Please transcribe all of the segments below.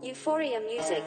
Euphoria Music.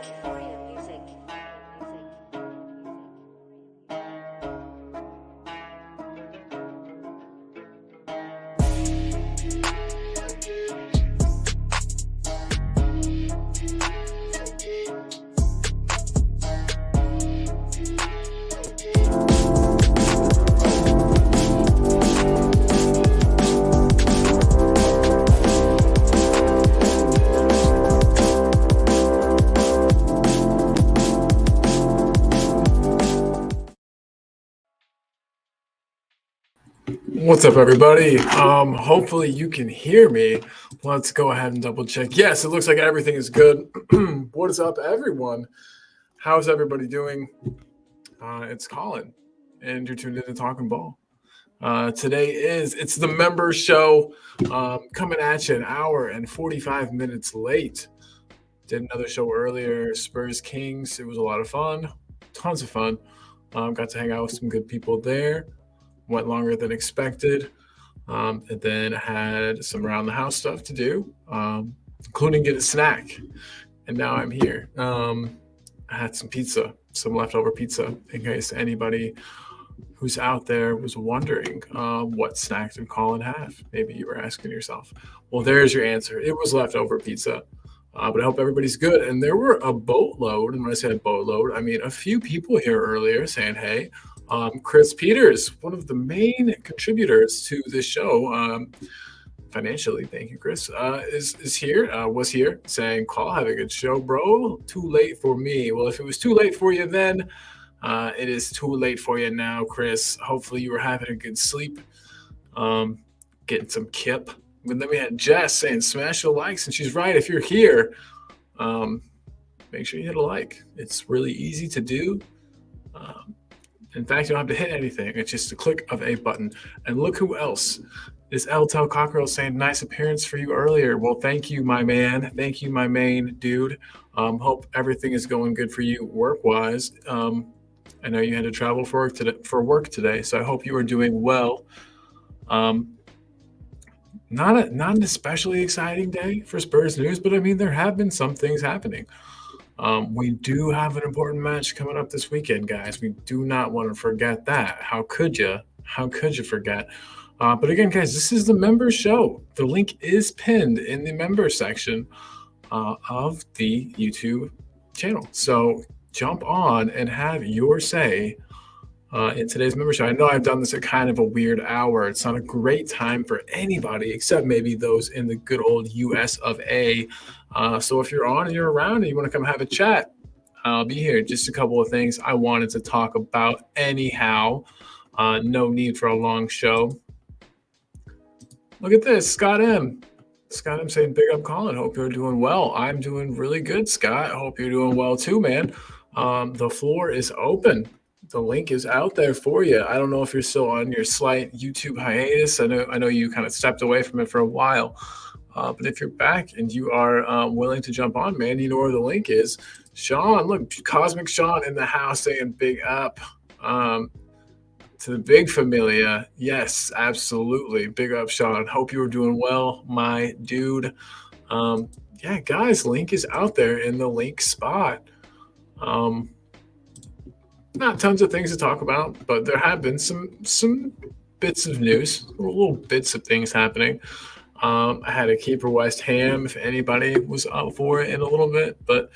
What's up, everybody? Hopefully you can hear me. Let's go ahead and double check. Yes, it looks like everything is good. What is up, everyone? How's everybody doing? It's Colin, and you're tuned in to Talking Ball. Today it's the members show, coming at you an hour and 45 minutes late. Did another show earlier, Spurs Kings. It was a lot of fun, tons of fun. Got to hang out with some good people there. Went longer than expected, and then had some around the house stuff to do, including get a snack. And now I'm here. I had some pizza, some leftover pizza, in case anybody who's out there was wondering what snack did Colin have. Maybe you were asking yourself. Well, there's your answer. It was leftover pizza. But I hope everybody's good. And there were a boatload, and when I say a boatload, I mean a few people here earlier saying, hey, Chris Peters, one of the main contributors to this show, financially, thank you, Chris, is here, was here, saying, call, have a good show, bro. Too late for me. Well, if it was too late for you then, it is too late for you now, Chris. Hopefully you were having a good sleep, getting some kip. And then we had Jess saying, smash the likes, and she's right. If you're here, make sure you hit a like. It's really easy to do. In fact, you don't have to hit anything. It's just a click of a button. And look who else is Eltel Cockrell saying, nice appearance for you earlier. Well, thank you, my man. Thank you, my main dude. Hope everything is going good for you work-wise. I know you had to travel for work today, so I hope you are doing well. Not an especially exciting day for Spurs news, but I mean, there have been some things happening. We do have an important match coming up this weekend, guys. We do not want to forget that. How could you? How could you forget? But again, guys, this is the members show. The link is pinned in the members section of the YouTube channel. So jump on and have your say in today's member show. I know I've done this at kind of a weird hour. It's not a great time for anybody except maybe those in the good old US of A. So if you're on and you're around and you want to come have a chat, I'll be here. Just a couple of things I wanted to talk about anyhow. No need for a long show. Look at this, Scott M. Scott M saying, big up Colin. Hope you're doing well. I'm doing really good, Scott. Hope you're doing well too, man. The floor is open. The link is out there for you. I don't know if you're still on your slight YouTube hiatus. I know you kind of stepped away from it for a while. But if you're back and you are willing to jump on, man, you know where the link is. Sean, look, Cosmic Sean in the house saying big up to the big familia. Yes, absolutely. Big up, Sean. Hope you were doing well, my dude. Yeah, guys, link is out there in the link spot. Not tons of things to talk about, but there have been some bits of news, little bits of things happening. I had to keep for West Ham if anybody was up for it in a little bit, but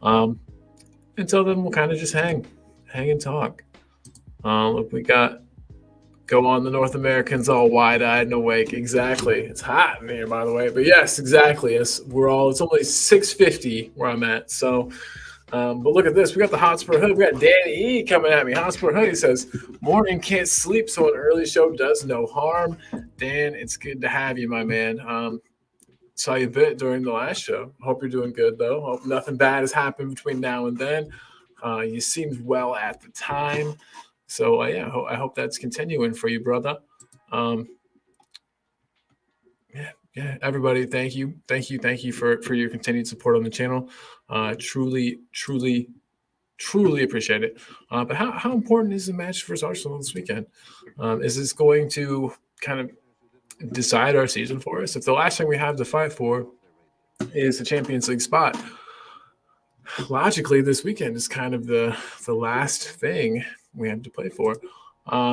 until then, we'll kind of just hang and talk. Look, we got go on the North Americans all wide-eyed and awake. Exactly. It's hot in here, by the way, but yes, exactly. It's only 6:50 where I'm at, so. But look at this. We got the Hotspur Hood. We got Danny E coming at me. Hotspur Hood, he says, morning, can't sleep, so an early show does no harm. Dan, it's good to have you, my man. Saw you a bit during the last show. Hope you're doing good, though. Hope nothing bad has happened between now and then. You seemed well at the time. So, yeah, I hope that's continuing for you, brother. Yeah, everybody, thank you for your continued support on the channel. Truly appreciate it. But how important is the match versus Arsenal this weekend? Is this going to kind of decide our season for us? If the last thing we have to fight for is the Champions League spot, logically, this weekend is kind of the last thing we have to play for.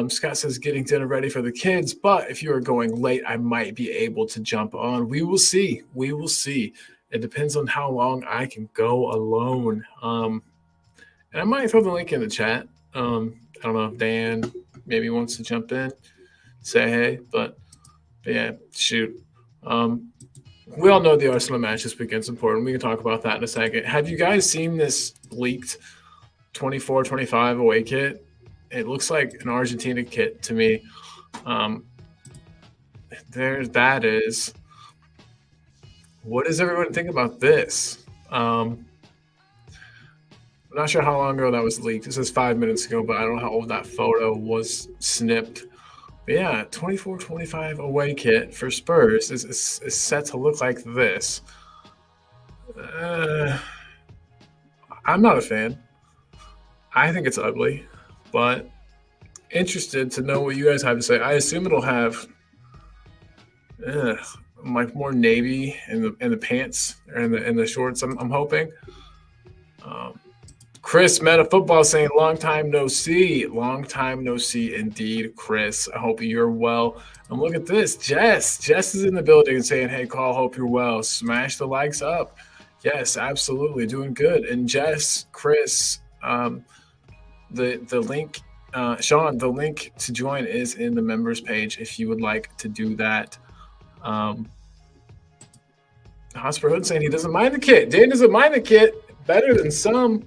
Scott says getting dinner ready for the kids, but if you are going late, I might be able to jump on. We will see. We will see. It depends on how long I can go alone. And I might throw the link in the chat. I don't know if Dan maybe wants to jump in, say hey, but yeah, shoot. We all know the Arsenal match this weekend's important. We can talk about that in a second. Have you guys seen this leaked 24-25 away kit? It looks like an Argentina kit to me. There, that is. What does everyone think about this? I'm not sure how long ago that was leaked. This is 5 minutes ago, but I don't know how old that photo was snipped. But yeah, 24-25 away kit for Spurs is set to look like this. I'm not a fan. I think it's ugly, but interested to know what you guys have to say. I assume it'll have like more navy in the pants or in the shorts. I'm hoping. Chris Meta Football saying long time no see. Long time no see indeed, Chris. I hope you're well. And look at this. Jess is in the building and saying, hey, Call, hope you're well. Smash the likes up. Yes, absolutely. Doing good. And Jess, Chris, the link, Sean, the link to join is in the members page if you would like to do that. Hosper Hood saying he doesn't mind the kit. Dan doesn't mind the kit. Better than some.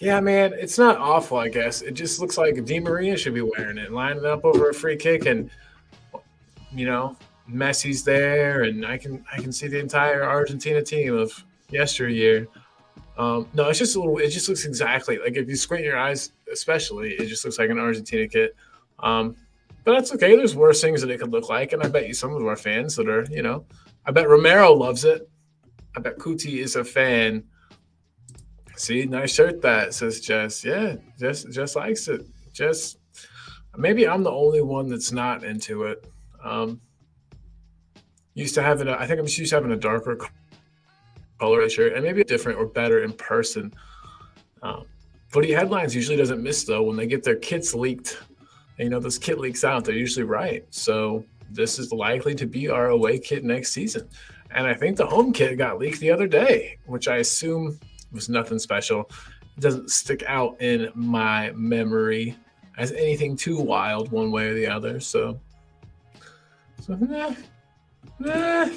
Yeah, man, it's not awful, I guess. It just looks like Di Maria should be wearing it, lining up over a free kick, and Messi's there, and I can see the entire Argentina team of yesteryear. No, it's just it just looks exactly like, if you squint your eyes, especially, it just looks like an Argentina kit. But that's okay. There's worse things that it could look like, and I bet you some of our fans that are, I bet Romero loves it. I bet Kuti is a fan. See, nice shirt that, says Jess. Yeah, Jess likes it. Jess, maybe I'm the only one that's not into it. Used to having I think I'm just used to having a darker color shirt, and maybe different or better in person. Footy Headlines usually doesn't miss, though, when they get their kits leaked. And, this kit leaks out, they're usually right. So this is likely to be our away kit next season. And I think the home kit got leaked the other day, which I assume was nothing special. It doesn't stick out in my memory as anything too wild one way or the other. So nah. What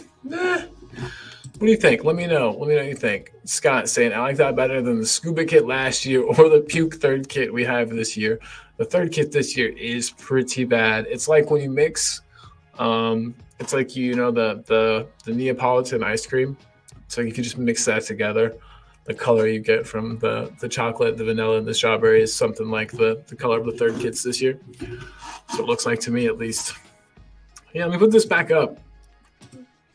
do you think? Let me know. Let me know what you think. Scott saying, I like that better than the scuba kit last year or the puke third kit we have this year. The third kit this year is pretty bad. It's like when you mix, it's like, the Neapolitan ice cream. So you can just mix that together. The color you get from the chocolate, the vanilla, and the strawberry is something like the color of the third kits this year. So it looks like to me, at least. Yeah, let me put this back up.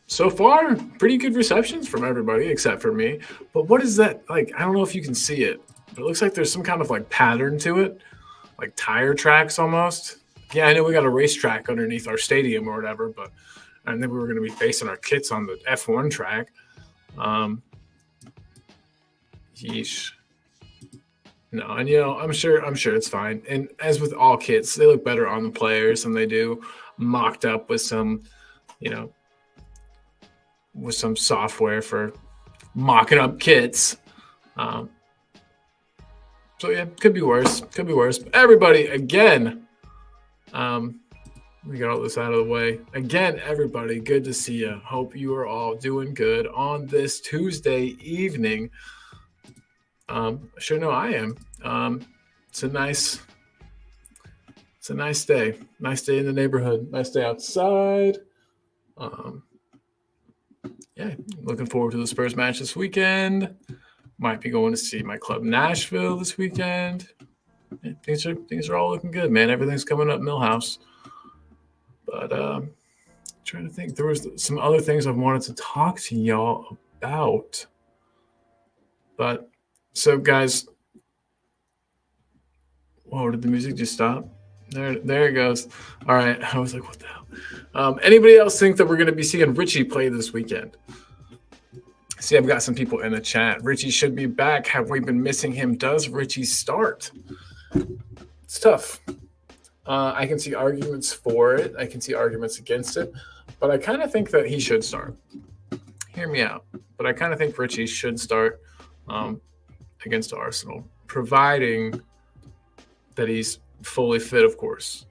So far, pretty good receptions from everybody except for me. But what is that? Like, I don't know if you can see it, but it looks like there's some kind of like pattern to it, like tire tracks almost. Yeah, I know we got a racetrack underneath our stadium or whatever, but I think we were going to be basing our kits on the F1 track. Yeesh. No, and I'm sure it's fine. And as with all kits, they look better on the players than they do mocked up with some, with some software for mocking up kits. So yeah, could be worse. Could be worse. But everybody, again, we got all this out of the way. Again, everybody, good to see you. Hope you are all doing good on this Tuesday evening. Sure know I am. It's a nice day. Nice day in the neighborhood. Nice day outside. Yeah, looking forward to the Spurs match this weekend. Might be going to see my club Nashville this weekend. Yeah, things are all looking good, man. Everything's coming up Millhouse. But trying to think, there was some other things I wanted to talk to y'all about. But so, guys, whoa, did the music just stop? There it goes. All right. I was like, what the hell? Anybody else think that we're going to be seeing Richie play this weekend? See, I've got some people in the chat. Richie should be back. Have we been missing him? Does Richie start? It's tough. I can see arguments for it. I can see arguments against it. But I kind of think that he should start. Hear me out. But I kind of think Richie should start against Arsenal, providing that he's fully fit, of course.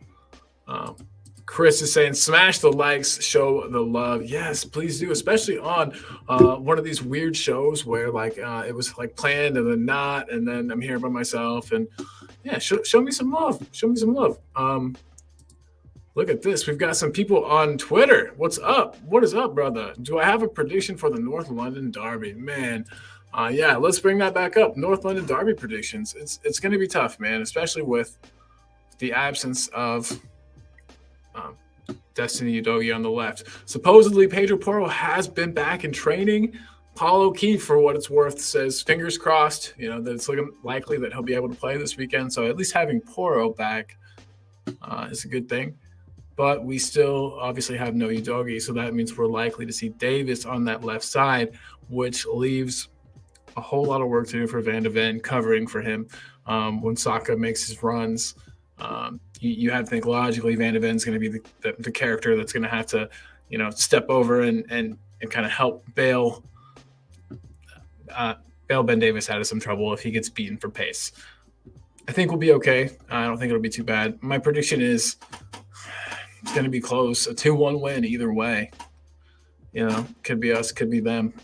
Chris is saying, smash the likes, show the love. Yes, please do, especially on one of these weird shows where it was like planned and then not, and then I'm here by myself. And yeah, show me some love. Show me some love. Look at this. We've got some people on Twitter. What's up? What is up, brother? Do I have a prediction for the North London Derby? Man, yeah, let's bring that back up. North London Derby predictions. It's going to be tough, man, especially with the absence of Destiny Udogie on the left. Supposedly, Pedro Porro has been back in training. Paul O'Keefe, for what it's worth, says fingers crossed, that it's looking likely that he'll be able to play this weekend. So at least having Porro back is a good thing. But we still obviously have no Udogie, so that means we're likely to see Davis on that left side, which leaves a whole lot of work to do for Van de Ven covering for him when Saka makes his runs. You have to think logically Van de Ven's going to be the character that's going to have to, step over and kind of help bail Ben Davis out of some trouble if he gets beaten for pace. I think we'll be okay. I don't think it'll be too bad. My prediction is it's going to be close. A 2-1 win either way. Could be us, could be them.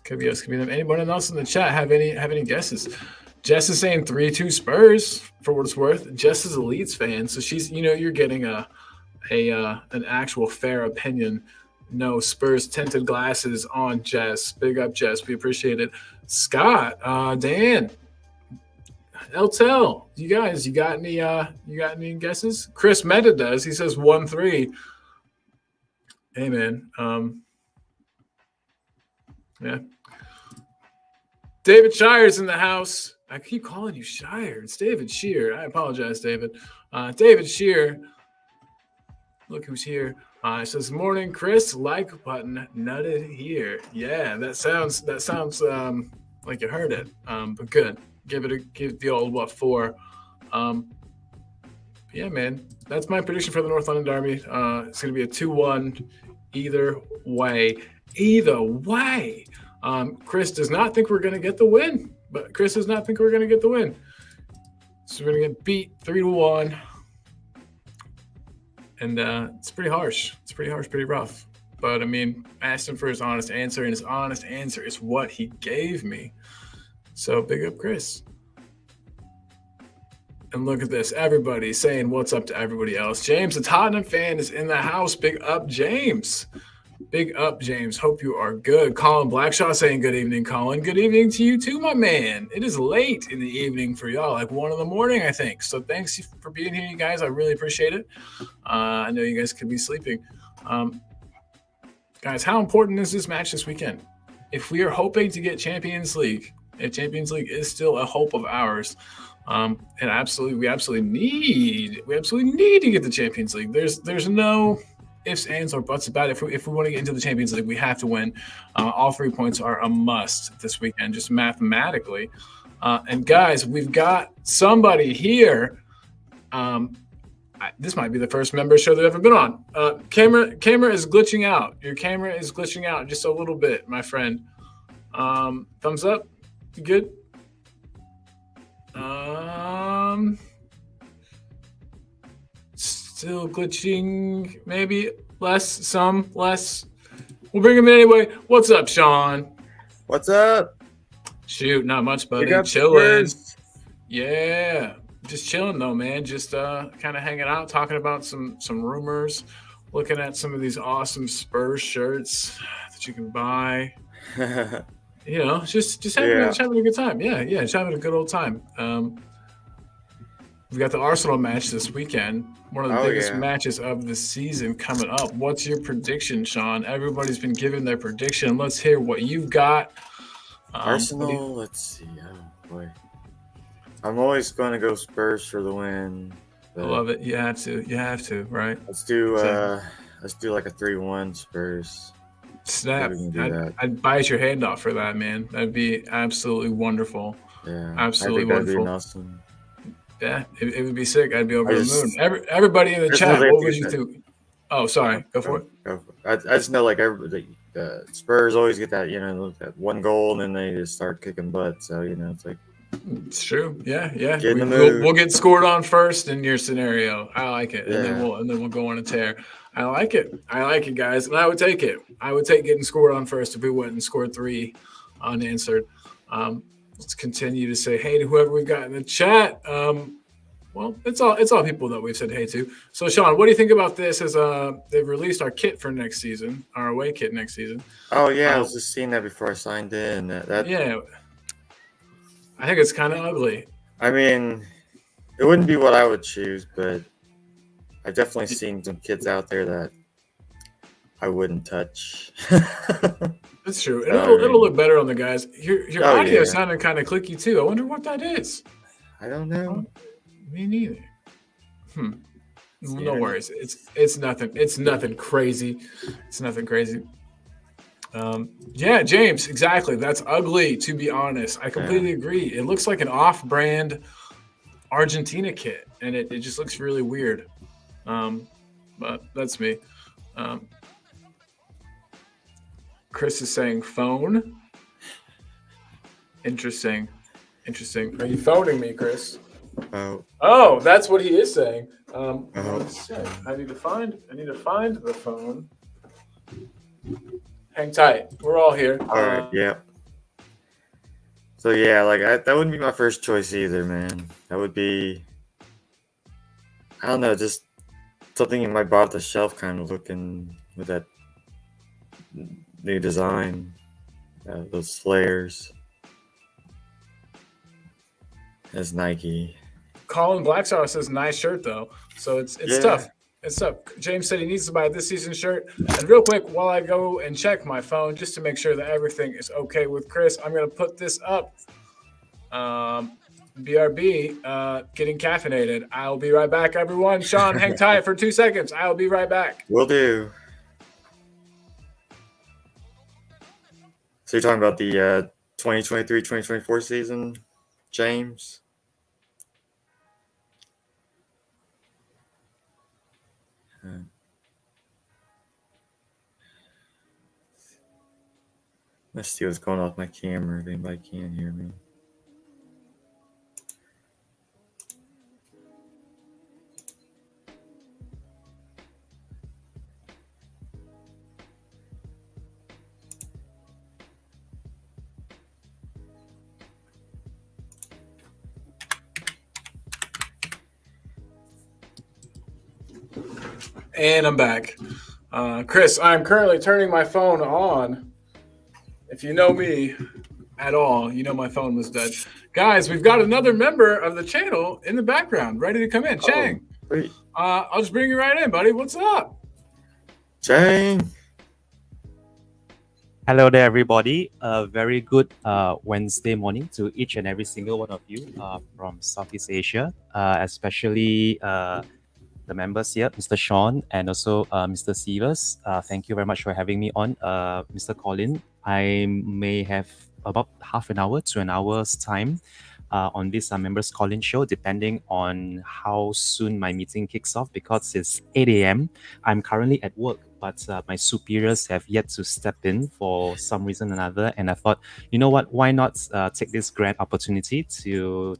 Could be us, could be them. Anyone else in the chat have any guesses? Jess is saying 3-2 Spurs, for what it's worth. Jess is a Leeds fan, so she's, you're getting an actual fair opinion. No Spurs tinted glasses on Jess. Big up, Jess. We appreciate it. Scott, Dan, Eltel, you got any guesses? Chris Meta does. He says 1-3. Hey man, yeah. David Shire's in the house. I keep calling you Shire. It's David Shear. I apologize, David. David Shear. Look who's here. It says, morning, Chris. Like button nutted here. Yeah, that sounds like you heard it. But good. Give the old 4. Yeah, man. That's my prediction for the North London Derby. It's going to be a 2-1 either way. Either way. Chris does not think we're going to get the win. So we're going to get beat 3-1. And it's pretty harsh. It's pretty harsh, pretty rough. But, I asked him for his honest answer, and his honest answer is what he gave me. So, big up, Chris. And look at this. Everybody saying what's up to everybody else. James, a Tottenham fan, is in the house. Big up, James. Big up, James. Hope you are good. Colin Blackshaw saying good evening, Colin. Good evening to you too, my man. It is late in the evening for y'all, like 1 a.m, I think. So thanks for being here, you guys. I really appreciate it. I know you guys could be sleeping. Guys, how important is this match this weekend? If we are hoping to get Champions League, if Champions League is still a hope of ours, and we absolutely need to get the Champions League. There's no ifs, ands, or buts about it. If we want to get into the Champions League, we have to win. All 3 points are a must this weekend, just mathematically. And guys, we've got somebody here. This might be the first member show that I've ever been on. Camera is glitching out. Your camera is glitching out just a little bit, my friend. Thumbs up. You good? Still glitching, maybe less. We'll bring him in anyway. What's up, Sean? What's up? Shoot, not much, buddy. Chilling. Yeah, just chilling though, man. Just kind of hanging out, talking about some rumors, looking at some of these awesome Spurs shirts that you can buy. Just having a good time. Yeah, just having a good old time. We've got the Arsenal match this weekend. One of the biggest matches of the season coming up. What's your prediction, Sean? Everybody's been giving their prediction. Let's hear what you've got. Arsenal, let's see. Oh, boy. I'm always going to go Spurs for the win. I love it. You have to, right? Let's do like a 3-1 Spurs. Snap! We can do that. I'd bite your hand off for that, man. That'd be absolutely wonderful. Yeah, Absolutely I think that'd be wonderful. awesome. Yeah, it would be sick. I'd be over I the just- moon. Everybody in the There's chat, no what way would to you get think? Oh, sorry. Go for it. Go for it. I just know like everybody, the Spurs always get that that one goal and then they just start kicking butt. So it's like It's true. Yeah. Get in the We'll mood. get scored on first in your scenario. I like it, and then Yeah. we'll go on a tear. I like it, guys, and I would take it. I would take getting scored on first if we went and scored 3 unanswered. Let's continue to say hey to whoever we've got in the chat. Well, it's all people that we've said hey to. So, Sean, what do you think about this? As they've released our kit for next season, our away kit next season. Oh yeah, I was just seeing that before I signed in. Yeah, I think it's kind of ugly. I mean, it wouldn't be what I would choose, but I've definitely seen some kids out there that I wouldn't touch. That's true. It'll look better on the guys. Your audio yeah. sounded kind of clicky too. I wonder what that is. I don't know. Me neither. No Yeah. worries. It's nothing. It's nothing crazy. It's nothing crazy. Yeah, James, exactly. That's ugly, to be honest. I completely agree. It looks like an off-brand Argentina kit, and it just looks really weird. But that's me. Chris is saying phone. Interesting. Are you phoning me, Chris? Oh, that's what he is saying. One sec. I need to find the phone. Hang tight. We're all here. All right. Yeah. So yeah, like that wouldn't be my first choice either, man. That would be, I don't know, just something you might buy off the shelf, kind of looking with that new design, those flares. As Nike. Colin Blackstar says nice shirt though, so it's tough. It's tough. James said he needs to buy this season's shirt. And real quick, while I go and check my phone just to make sure that everything is okay with Chris, I'm gonna put this up. BRB getting caffeinated. I'll be right back, everyone. Sean, hang tight for 2 seconds. I'll be right back. Will do. So you're talking about the 2023-2024 season, James? Let's see what's going on with my camera. If anybody can hear me. And I'm back. Chris, I'm currently turning my phone on. If you know me at all, you know my phone was dead. Guys, we've got another member of the channel in the background, ready to come in. Chang, Great. I'll just bring you right in, buddy. What's up? Chang. Hello there, everybody. A very good Wednesday morning to each and every single one of you from Southeast Asia, especially the members here, Mr. Sean and also Mr. Severs. Thank you very much for having me on. Mr. Colin, I may have about half an hour to an hour's time on this members call-in show, depending on how soon my meeting kicks off, because it's 8 a.m. I'm currently at work, but my superiors have yet to step in for some reason or another. And I thought, you know what, why not take this grand opportunity to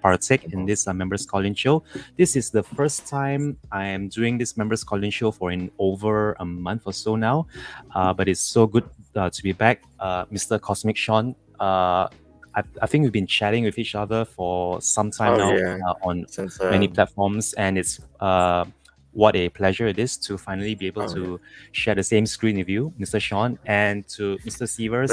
partake in this members call-in show. This is the first time I am doing this members call-in show for over a month or so now. But it's so good to be back. Mr. Cosmic Sean, I think we've been chatting with each other for some time on many platforms, and it's what a pleasure it is to finally be able to share the same screen with you, Mr. Sean, and to Mr. Severs.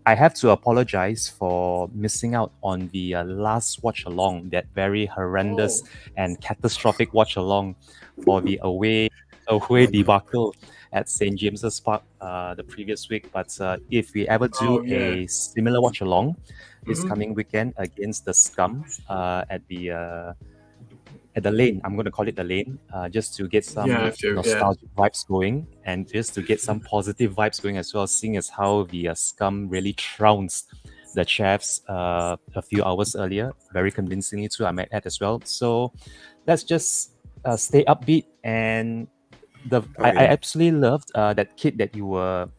I have to apologize for missing out on the last watch along, that very horrendous and catastrophic watch along for the away debacle at St. James's Park the previous week. But if we ever do a similar watch along this coming weekend against the Scum at at the lane. I'm going to call it the lane, just to get some You have to, nostalgic vibes going, and just to get some positive vibes going as well, seeing as how the Scum really trounced the Chefs a few hours earlier, very convincingly too, I might add as well. So let's just stay upbeat. And I absolutely loved that kid that you were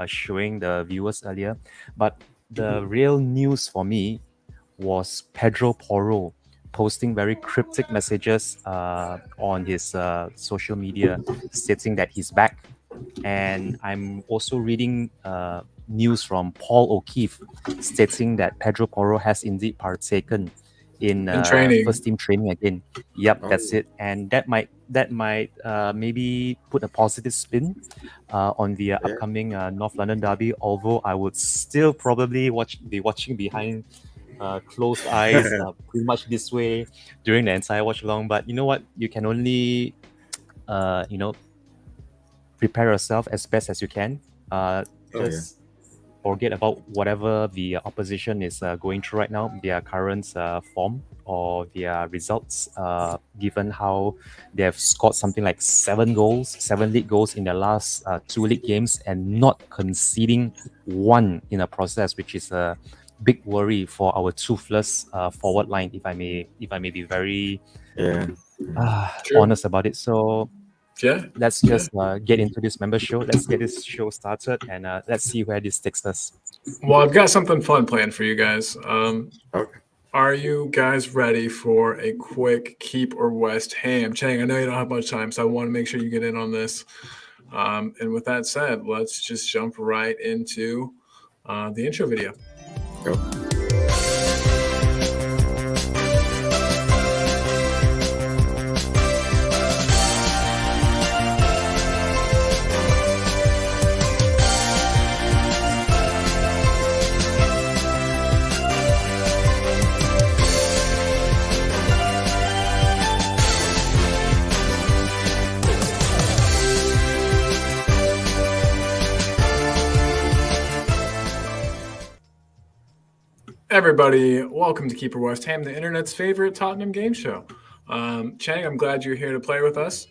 showing the viewers earlier. But the real news for me was Pedro Porro posting very cryptic messages on his social media stating that he's back. And I'm also reading news from Paul O'Keefe stating that Pedro Porro has indeed partaken in training. first team training again. Yep, that's it. And that might maybe put a positive spin on the upcoming North London derby. Although I would still probably be watching behind closed eyes, pretty much this way during the entire watch along. But you know what? You can only, prepare yourself as best as you can. Just forget about whatever the opposition is going through right now, their current form or their results, given how they have scored something like 7 league goals in their last 2 league games and not conceding one in a process, which is a big worry for our toothless forward line, if I may be very honest about it. So let's just get into this member show. Let's get this show started, and let's see where this takes us. Well, I've got something fun planned for you guys. Are you guys ready for a quick Keep or West Ham? Chang, I know you don't have much time, so I want to make sure you get in on this. And with that said, let's just jump right into the intro video. Go. Everybody, welcome to Keeper West Ham, the internet's favorite Tottenham game show. Chang, I'm glad you're here to play with us.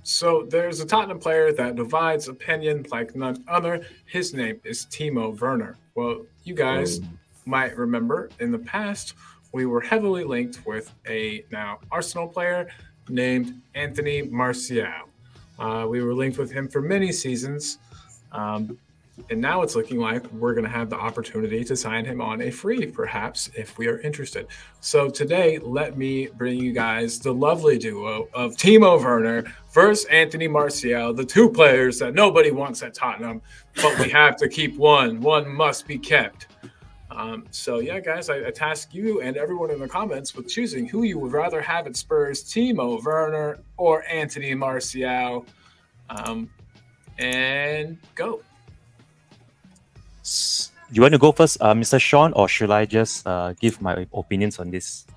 So there's a Tottenham player that divides opinion like none other. His name is Timo Werner. Well, you guys might remember in the past, we were heavily linked with a now Arsenal player named Anthony Martial. We were linked with him for many seasons. And now it's looking like we're going to have the opportunity to sign him on a free, perhaps, if we are interested. So today, let me bring you guys the lovely duo of Timo Werner versus Anthony Martial, the two players that nobody wants at Tottenham, but we have to keep one. One must be kept. So, yeah, guys, I task you and everyone in the comments with choosing who you would rather have at Spurs, Timo Werner or Anthony Martial. And go. You want to go first, Mr. Sean, or should I just give my opinions on this?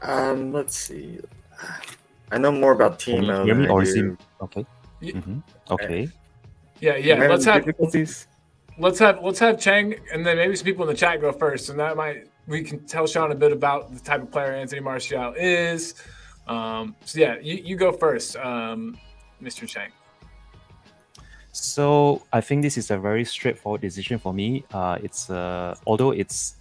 Let's see. I know more about Timo. Hear me, than I or do. is he okay? Okay. Yeah. Difficulties. Let's have Chang and then maybe some people in the chat go first, and we can tell Sean a bit about the type of player Anthony Martial is. So yeah, you go first, Mr. Chang. So I think this is a very straightforward decision for me. It's although it's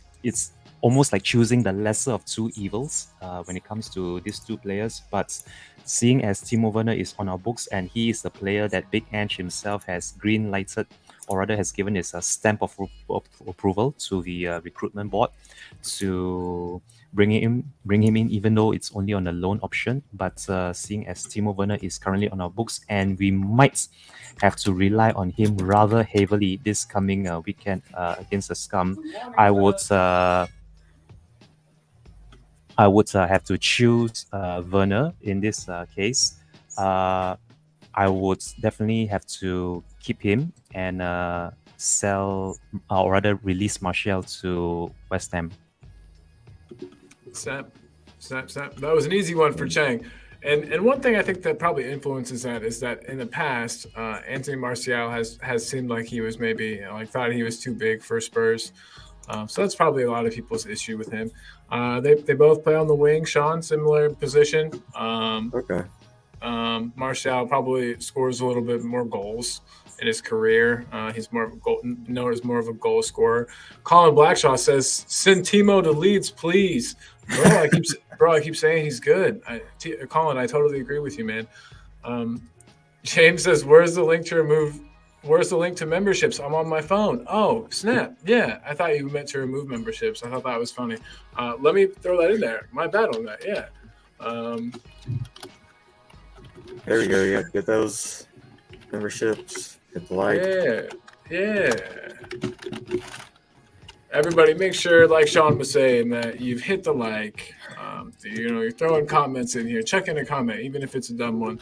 almost like choosing the lesser of two evils when it comes to these two players. But seeing as Timo Werner is on our books and he is the player that Big Ange himself has green lighted, or rather has given his stamp of approval to the recruitment board to bring him in, even though it's only on a loan option. But seeing as Timo Werner is currently on our books and we might have to rely on him rather heavily this coming weekend against the Scum, I would have to choose Werner in this case. I would definitely have to keep him and sell, or rather release Martial to West Ham. Snap. That was an easy one for Chang. And one thing I think that probably influences that is that in the past, Anthony Martial has seemed like he was maybe thought he was too big for Spurs. So that's probably a lot of people's issue with him. They both play on the wing. Sean, similar position. Okay. Martial probably scores a little bit more goals in his career. He's more of a known as more of a goal scorer. Colin Blackshaw says, "Send Timo to Leeds, please." Bro, I keep saying he's good. Colin, I totally agree with you, man. James says, "Where's the link to memberships? I'm on my phone." Oh, snap. Yeah, I thought you meant to remove memberships. I thought that was funny. Let me throw that in there. My bad on that. Yeah. There we go. Yeah, get those memberships. Hit the like. Yeah. Everybody, make sure, like Sean was saying, that you've hit the like. You're throwing comments in here. Check in a comment, even if it's a dumb one.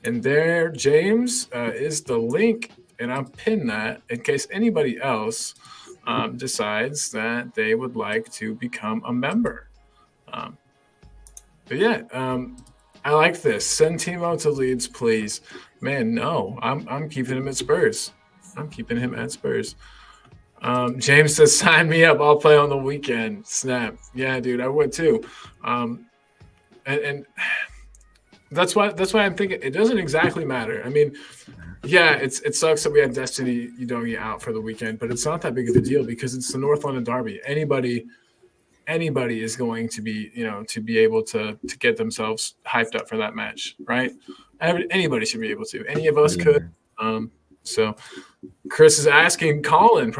And there, James, is the link, and I'll pin that in case anybody else decides that they would like to become a member. But yeah, I like this. Send Timo to Leeds, please. Man, no, I'm keeping him at Spurs. James says, "Sign me up. I'll play on the weekend." Snap. Yeah, dude, I would too. And that's why I'm thinking it doesn't exactly matter. I mean, yeah, it sucks that we had Destiny Udogie out for the weekend, but it's not that big of a deal because it's the North London Derby. Anybody is going to be, to be able to get themselves hyped up for that match, right? Anybody should be able to. Any of us could. So Chris is asking Colin,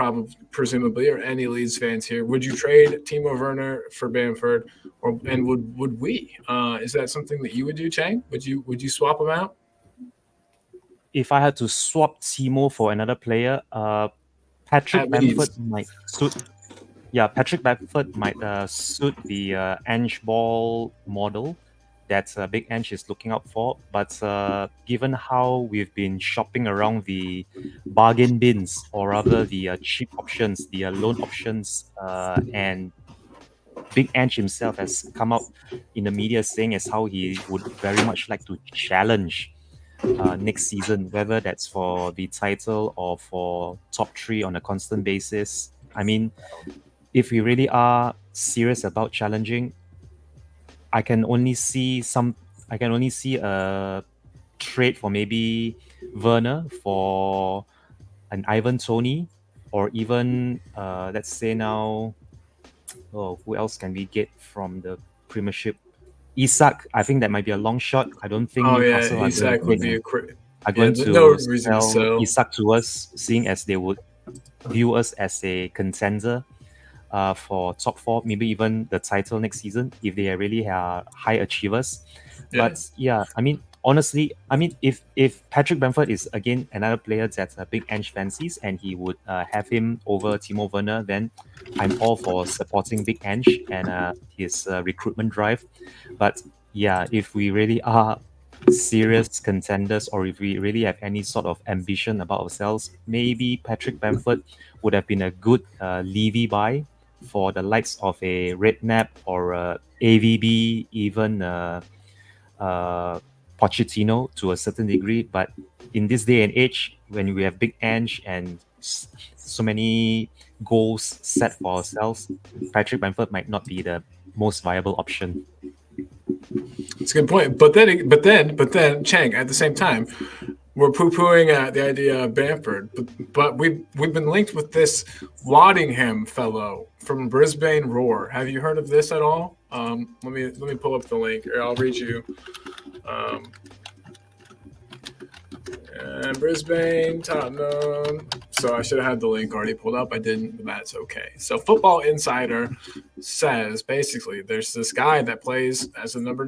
presumably, or any Leeds fans here, would you trade Timo Werner for Bamford, and would we? Is that something that you would do, Chang? Would you swap them out? If I had to swap Timo for another player, Patrick Bamford might suit. Yeah, Patrick Bamford might suit the Ange Ball model that Big Ange is looking out for. But given how we've been shopping around the bargain bins, or rather the cheap options, the loan options, and Big Ange himself has come out in the media saying as how he would very much like to challenge next season, whether that's for the title or for top 3 on a constant basis. I mean, if we really are serious about challenging, I can only see a trade for maybe Werner for an Ivan Toney, or even let's say now, who else can we get from the Premiership? Isak. I think that might be a long shot. I don't think Newcastle Isak would be are going to sell Isak to us, seeing as they would view us as a contender for top 4, maybe even the title next season if they really are high achievers. Yeah. But yeah, I mean, honestly, if Patrick Bamford is again another player that Big Ange fancies and he would have him over Timo Werner, then I'm all for supporting Big Ange and his recruitment drive. But yeah, if we really are serious contenders, or if we really have any sort of ambition about ourselves, maybe Patrick Bamford would have been a good Levy buy for the likes of a Redknapp or AVB, even Pochettino to a certain degree. But in this day and age, when we have Big Ange and so many goals set for ourselves, Patrick Bamford might not be the most viable option. It's a good point. But then, Chang, at the same time, we're poo-pooing the idea of Bamford, but we've been linked with this Waddingham fellow from Brisbane Roar. Have you heard of this at all? Let me pull up the link, or I'll read you. Brisbane, Tottenham. So I should have had the link already pulled up. I didn't, but that's okay. So Football Insider says basically there's this guy that plays as a number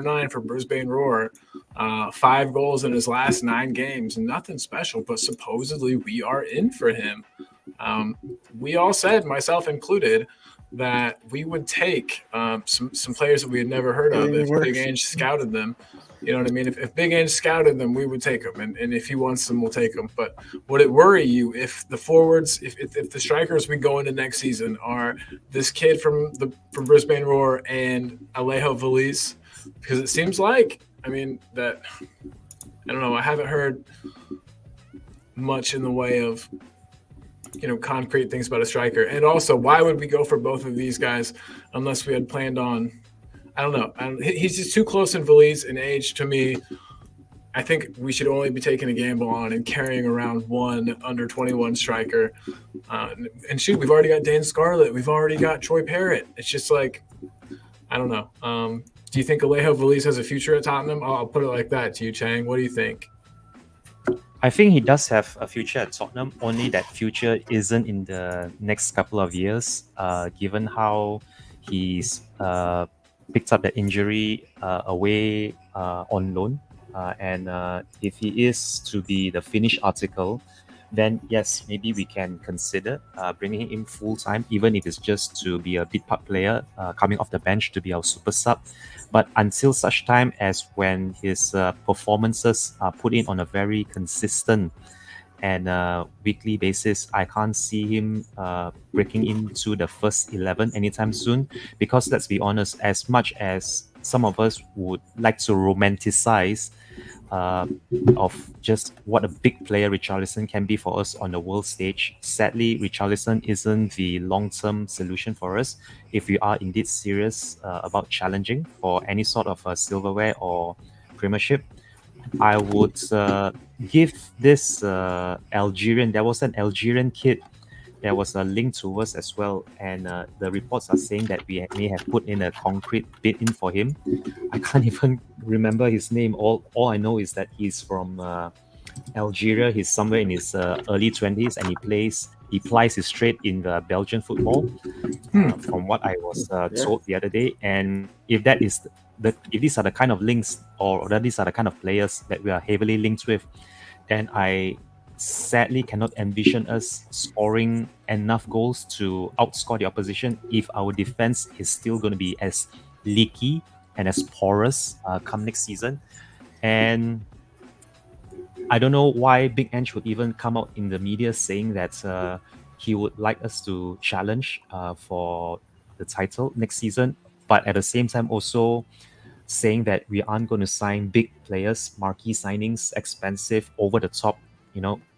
9 for Brisbane Roar. 5 goals in his last 9 games. Nothing special, but supposedly we are in for him. We all said, myself included, that we would take some players that we had never heard of if Big Ange scouted them. You know what I mean? If Big Ange scouted them, we would take them, and if he wants them, we'll take them. But would it worry you if the forwards, if the strikers we go into next season are this kid from Brisbane Roar and Alejo Valise? Because it seems like, I mean, that, I don't know, I haven't heard much in the way of concrete things about a striker. And also, why would we go for both of these guys unless we had planned on? I don't know. He's just too close in Valise in age to me. I think we should only be taking a gamble on and carrying around one under 21 striker. And shoot, we've already got Dan Scarlett. We've already got Troy Parrott. It's just like, I don't know. Do you think Alejo Valise has a future at Tottenham? I'll put it like that to you, Chang. What do you think? I think he does have a future at Tottenham, only that future isn't in the next couple of years, given how he's picked up the injury away on loan. And if he is to be the finished article, then yes, maybe we can consider bringing him in full time, even if it's just to be a bit part player coming off the bench to be our super sub. But until such time as when his performances are put in on a very consistent and weekly basis, I can't see him breaking into the first 11 anytime soon. Because let's be honest, as much as some of us would like to romanticize of just what a big player Richarlison can be for us on the world stage, sadly, Richarlison isn't the long-term solution for us if we are indeed serious about challenging for any sort of silverware or premiership. I would give this Algerian, there was an Algerian kid, there was a link to us as well, and the reports are saying that we may have put in a concrete bid in for him. I can't even remember his name. All I know is that he's from Algeria. He's somewhere in his early 20s, and he plies his trade in the Belgian football, from what I was told the other day. And if that is if these are the kind of links, or these are the kind of players that we are heavily linked with, then I sadly cannot envision us scoring enough goals to outscore the opposition if our defense is still going to be as leaky and as porous come next season. And I don't know why Big Ange would even come out in the media saying that he would like us to challenge for the title next season, but at the same time also saying that we aren't going to sign big players, marquee signings, expensive, over the top,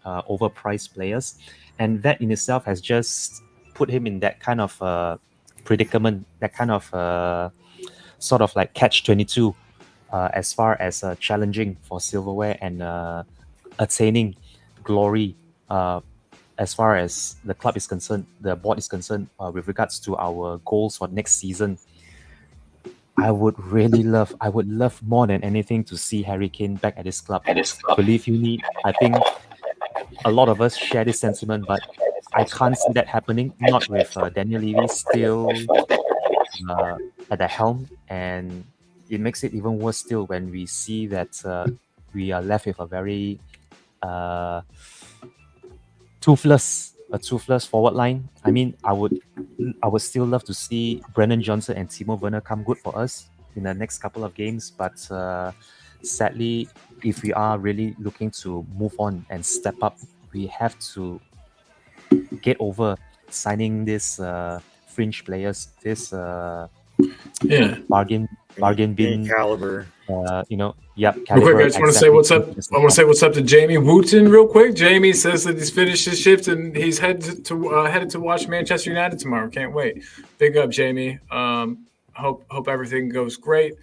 overpriced players. And that in itself has just put him in that kind of predicament, that kind of sort of like catch-22 as far as challenging for silverware and attaining glory as far as the club is concerned, the board is concerned, with regards to our goals for next season. I would love more than anything to see Harry Kane back at this club. Believe you me, I think a lot of us share this sentiment, but I can't see that happening, not with Daniel Levy still at the helm. And it makes it even worse still when we see that we are left with a very toothless forward line. I mean, I would still love to see Brennan Johnson and Timo Werner come good for us in the next couple of games, but sadly, if we are really looking to move on and step up, we have to get over signing these fringe players, this bargain bin caliber. Real quick, I just want to say what's up. I want to say what's up to Jamie Wooten real quick. Jamie says that he's finished his shift and he's headed to watch Manchester United tomorrow. Can't wait. Big up, Jamie. Hope everything goes great.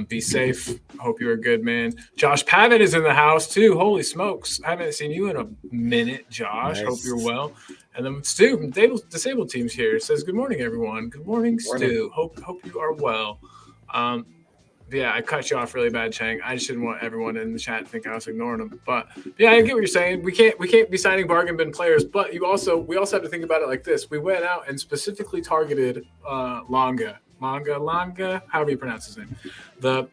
Be safe. Hope you're a good man. Josh Pavitt is in the house too. Holy smokes! I haven't seen you in a minute, Josh. Nice. Hope you're well. And then Stu from Disabled Teams here says, "Good morning, everyone. Good morning, Stu. Hope you are well." Yeah, I cut you off really bad, Chang. I just didn't want everyone in the chat to think I was ignoring them. But yeah, I get what you're saying. We can't be signing bargain bin players, but we also have to think about it like this. We went out and specifically targeted Longa, however you pronounce his name, the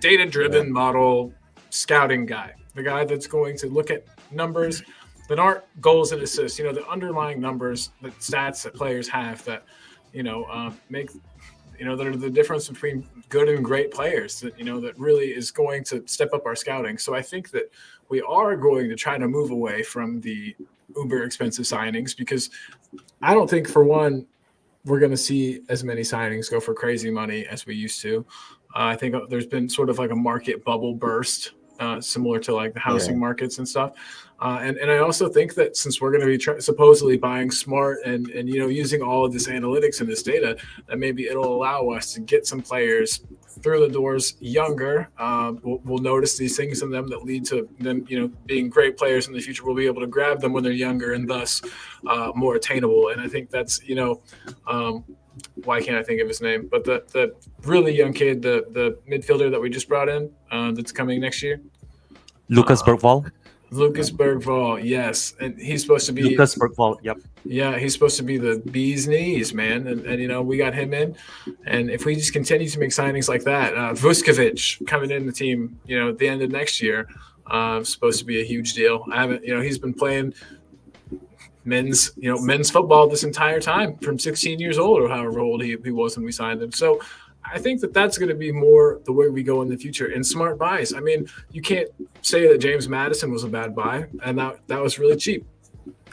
data-driven model scouting guy, the guy that's going to look at numbers that aren't goals and assists, the underlying numbers, the stats that players have that, make, that are the difference between good and great players that, that really is going to step up our scouting. So I think that we are going to try to move away from the uber expensive signings, because I don't think, for one, we're going to see as many signings go for crazy money as we used to. I think there's been sort of like a market bubble burst similar to like the housing Yeah. markets and stuff. And I also think that since we're going to be supposedly buying smart and using all of this analytics and this data, that maybe it'll allow us to get some players through the doors younger. We'll notice these things in them that lead to them, being great players in the future. We'll be able to grab them when they're younger and thus more attainable. And I think that's, why can't I think of his name? But the really young kid, the midfielder that we just brought in, that's coming next year, Lucas Bergvall. Lucas Bergvall, yes, and he's supposed to be Lucas Bergvall. Yep. Yeah, he's supposed to be the bee's knees, man. And we got him in. And if we just continue to make signings like that, Vuskovic coming in the team, at the end of next year, supposed to be a huge deal. I haven't, he's been playing men's football this entire time from 16 years old or however old he was when we signed him. So I think that's going to be more the way we go in the future. And smart buys. I mean, you can't say that James Madison was a bad buy, and that was really cheap.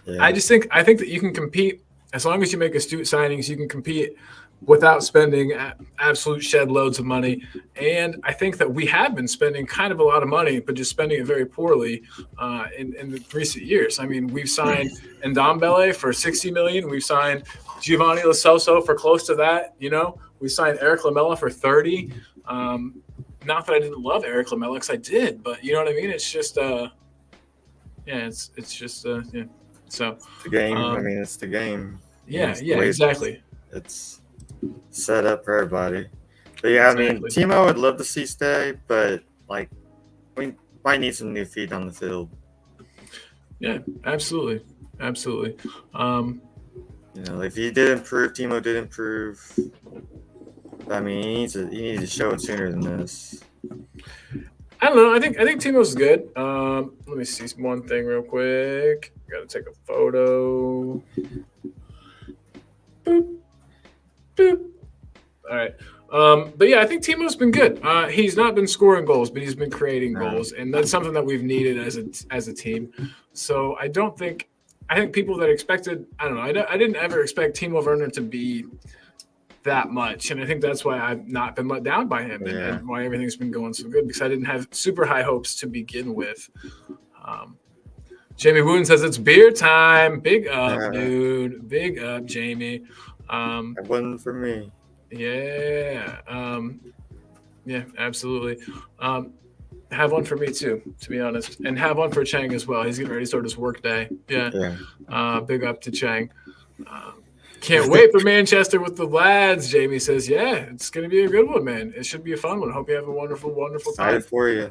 Yeah. I think that you can compete as long as you make astute signings. You can compete without spending absolute shed loads of money. And I think that we have been spending kind of a lot of money, but just spending it very poorly in the recent years. I mean, we've signed Ndombele for $60 million. We've signed Giovanni Lo Celso for close to that. We signed Eric Lamela for 30. Not that I didn't love Eric Lamela, because I did, but you know what I mean? It's just, it's just, yeah. So the game. It's the game. Yeah, exactly. It's set up for everybody. But yeah, exactly. Timo would love to see stay, but we might need some new feet on the field. Yeah, absolutely. If he did improve, Timo did improve. He needs to show it sooner than this. I don't know. I think Timo's good. Let me see one thing real quick. Got to take a photo. Boop. Boop. All right. But yeah, I think Timo's been good. He's not been scoring goals, but he's been creating goals, and that's something that we've needed as a team. So I think people that expected, I don't know. I didn't ever expect Timo Werner to be that much, and I think that's why I've not been let down by him, and why everything's been going so good, because I didn't have super high hopes to begin with. Jamie Wooten says it's beer time. Big up, dude. Big up, Jamie. One for me. Yeah. Yeah, absolutely. Have one for me too, to be honest, and have one for Chang as well. He's getting ready to start his work day. Yeah. Big up to Chang. Can't wait for Manchester with the lads. Jamie says, yeah, it's going to be a good one, man. It should be a fun one. Hope you have a wonderful, wonderful time. Excited for you.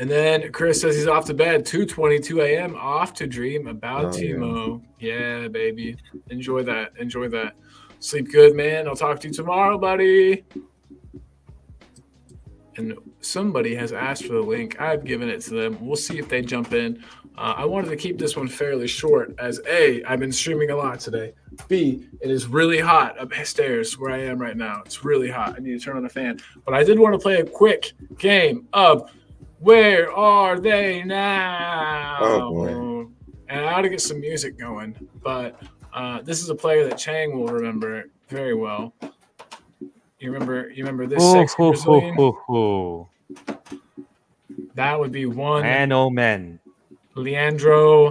And then Chris says he's off to bed, 2:22 a.m., off to dream about Timo. Yeah, baby. Enjoy that. Sleep good, man. I'll talk to you tomorrow, buddy. And somebody has asked for the link. I've given it to them. We'll see if they jump in. I wanted to keep this one fairly short as A, I've been streaming a lot today. B, it is really hot upstairs where I am right now. It's really hot. I need to turn on a fan. But I did want to play a quick game of Where Are They Now? Oh, boy. And I ought to get some music going. But this is a player that Chang will remember very well. You remember this sexy Brazilian? That would be one. Man, oh man. Leandro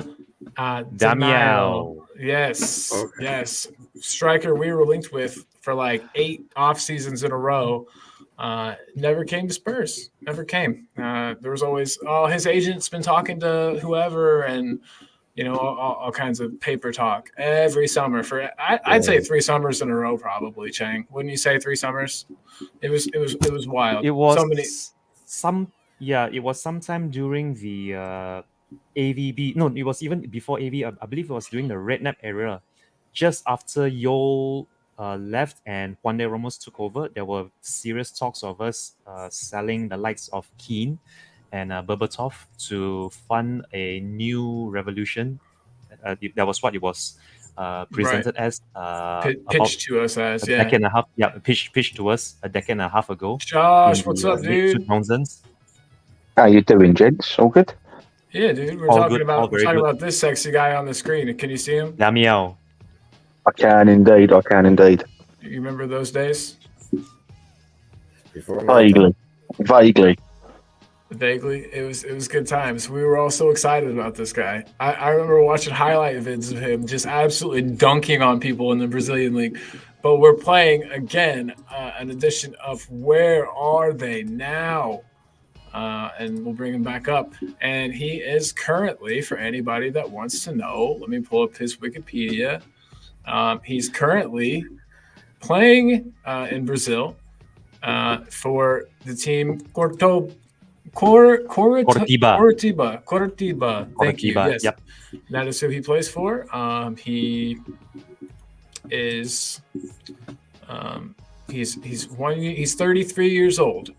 Damião. Yes. Okay. Yes. Striker we were linked with for 8 off seasons in a row. Never came to Spurs. Never came. There was always, his agent's been talking to whoever, and all kinds of paper talk every summer for I'd say 3 summers in a row, probably. Chang, wouldn't you say 3 summers? It was wild. It was it was sometime during the AVB. No, it was even before AV. I believe it was during the Redknapp era, just after Yol left and Juan de Ramos took over. There were serious talks of us selling the likes of Keane and Berbatov to fund a new revolution. That was what it was presented as. Pitched to us as, a decade and a half. Yeah, pitched to us a decade and a half ago. Josh, what's up, dude? 2000s. How you doing, gents? All good? Yeah, dude. We're talking about this sexy guy on the screen. Can you see him? Damião. I can indeed. You remember those days? Before Vaguely. Vaguely, it was good times. We were all so excited about this guy. I remember watching highlight vids of him just absolutely dunking on people in the Brazilian league. But we're playing again an edition of Where Are They Now? And we'll bring him back up. And he is currently, for anybody that wants to know, let me pull up his Wikipedia. He's currently playing in Brazil for the team Coritiba. Thank you. Yes. Yep. That is who he plays for. He is he's 33 years old.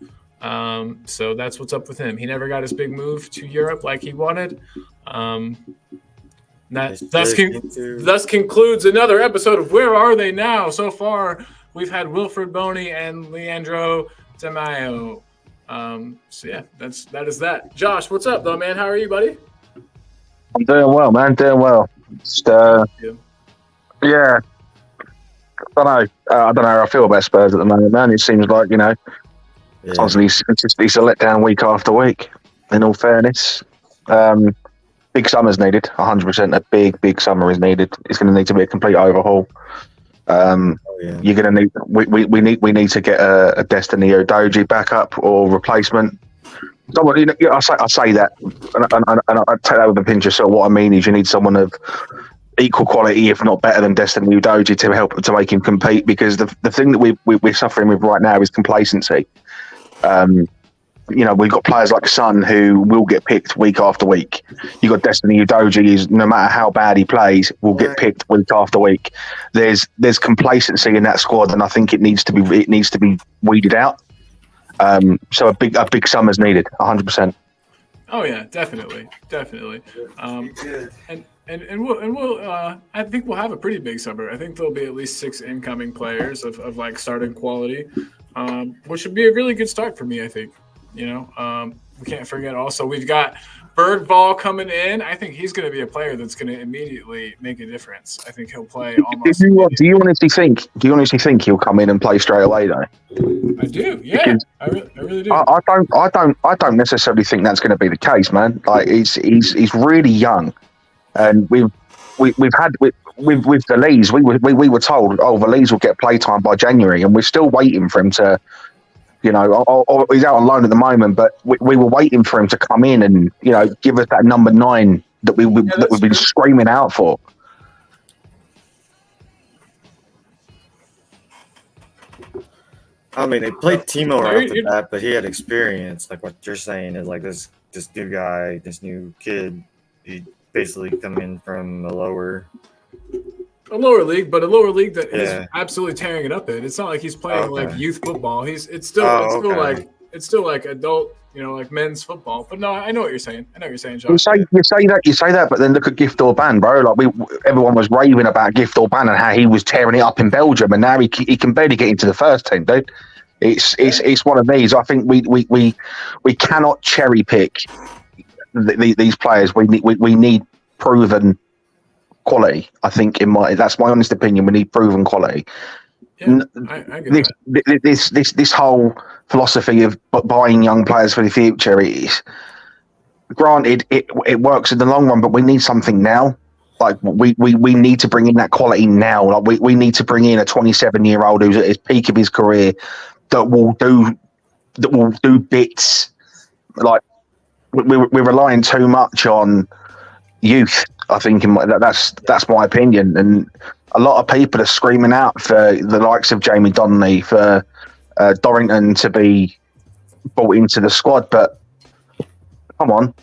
So that's what's up with him. He never got his big move to Europe like he wanted. Thus concludes another episode of Where Are They Now? So far, we've had Wilfred Boney and Leandro Tamayo. So yeah, that is that. Josh, what's up though, man? How are you, buddy? I'm doing well, man. Doing well. Just, yeah. I don't know how I feel about Spurs at the moment, man. It seems like, constantly it's a letdown week after week, in all fairness. Big summer's needed, 100%. A big summer is needed. It's going to need to be a complete overhaul. You're going to need. We need to get a Destiny Udogie backup or replacement. Someone, I say that, and I take that with a pinch of salt. What I mean is, you need someone of equal quality, if not better than Destiny Udogie, to help to make him compete. Because the thing that we're suffering with right now is complacency. We've got players like Son who will get picked week after week. You've got Destiny Udogie, is no matter how bad he plays, will get picked week after week. There's complacency in that squad, and I think it needs to be weeded out. So a big summer's needed, 100%. Oh yeah, definitely. And we'll I think we'll have a pretty big summer. I think there'll be at least 6 incoming players of like starting quality, which would be a really good start for me, I think. We can't forget also we've got Bergvall coming in. I think he's going to be a player that's going to immediately make a difference. I think he'll play almost. Do you honestly think he'll come in and play straight away though? I do. Yeah, I really do. I don't necessarily think that's going to be the case, man. Like he's really young, and we've had with Veliz, we were told, Veliz will get playtime by January, and we're still waiting for him to. Or he's out on loan at the moment, but we were waiting for him to come in and, give us that number 9 that we've been screaming out for. I mean, they played Timo right off the bat, but he had experience. Like what you're saying is like this new guy, this new kid, he basically come in from a lower league, but a lower league that is absolutely tearing it up in. It's not like he's playing like youth football. It's still like adult, like men's football. But no, I know what you're saying. John. You say that, but then look at Gift Orban, bro. Like everyone was raving about Gift Orban and how he was tearing it up in Belgium, and now he can barely get into the first team, dude. It's one of these. I think we cannot cherry pick these players. We need proven quality. I think that's my honest opinion. We need proven quality. Yeah, I get this whole philosophy of buying young players for the future is granted it works in the long run, but we need something now. Like we need to bring in that quality now. Like we need to bring in a 27-year-old who's at his peak of his career that will do bits. Like we're relying too much on youth. I think that's my opinion, and a lot of people are screaming out for the likes of Jamie Donnelly, for Dorrington to be brought into the squad. But come on,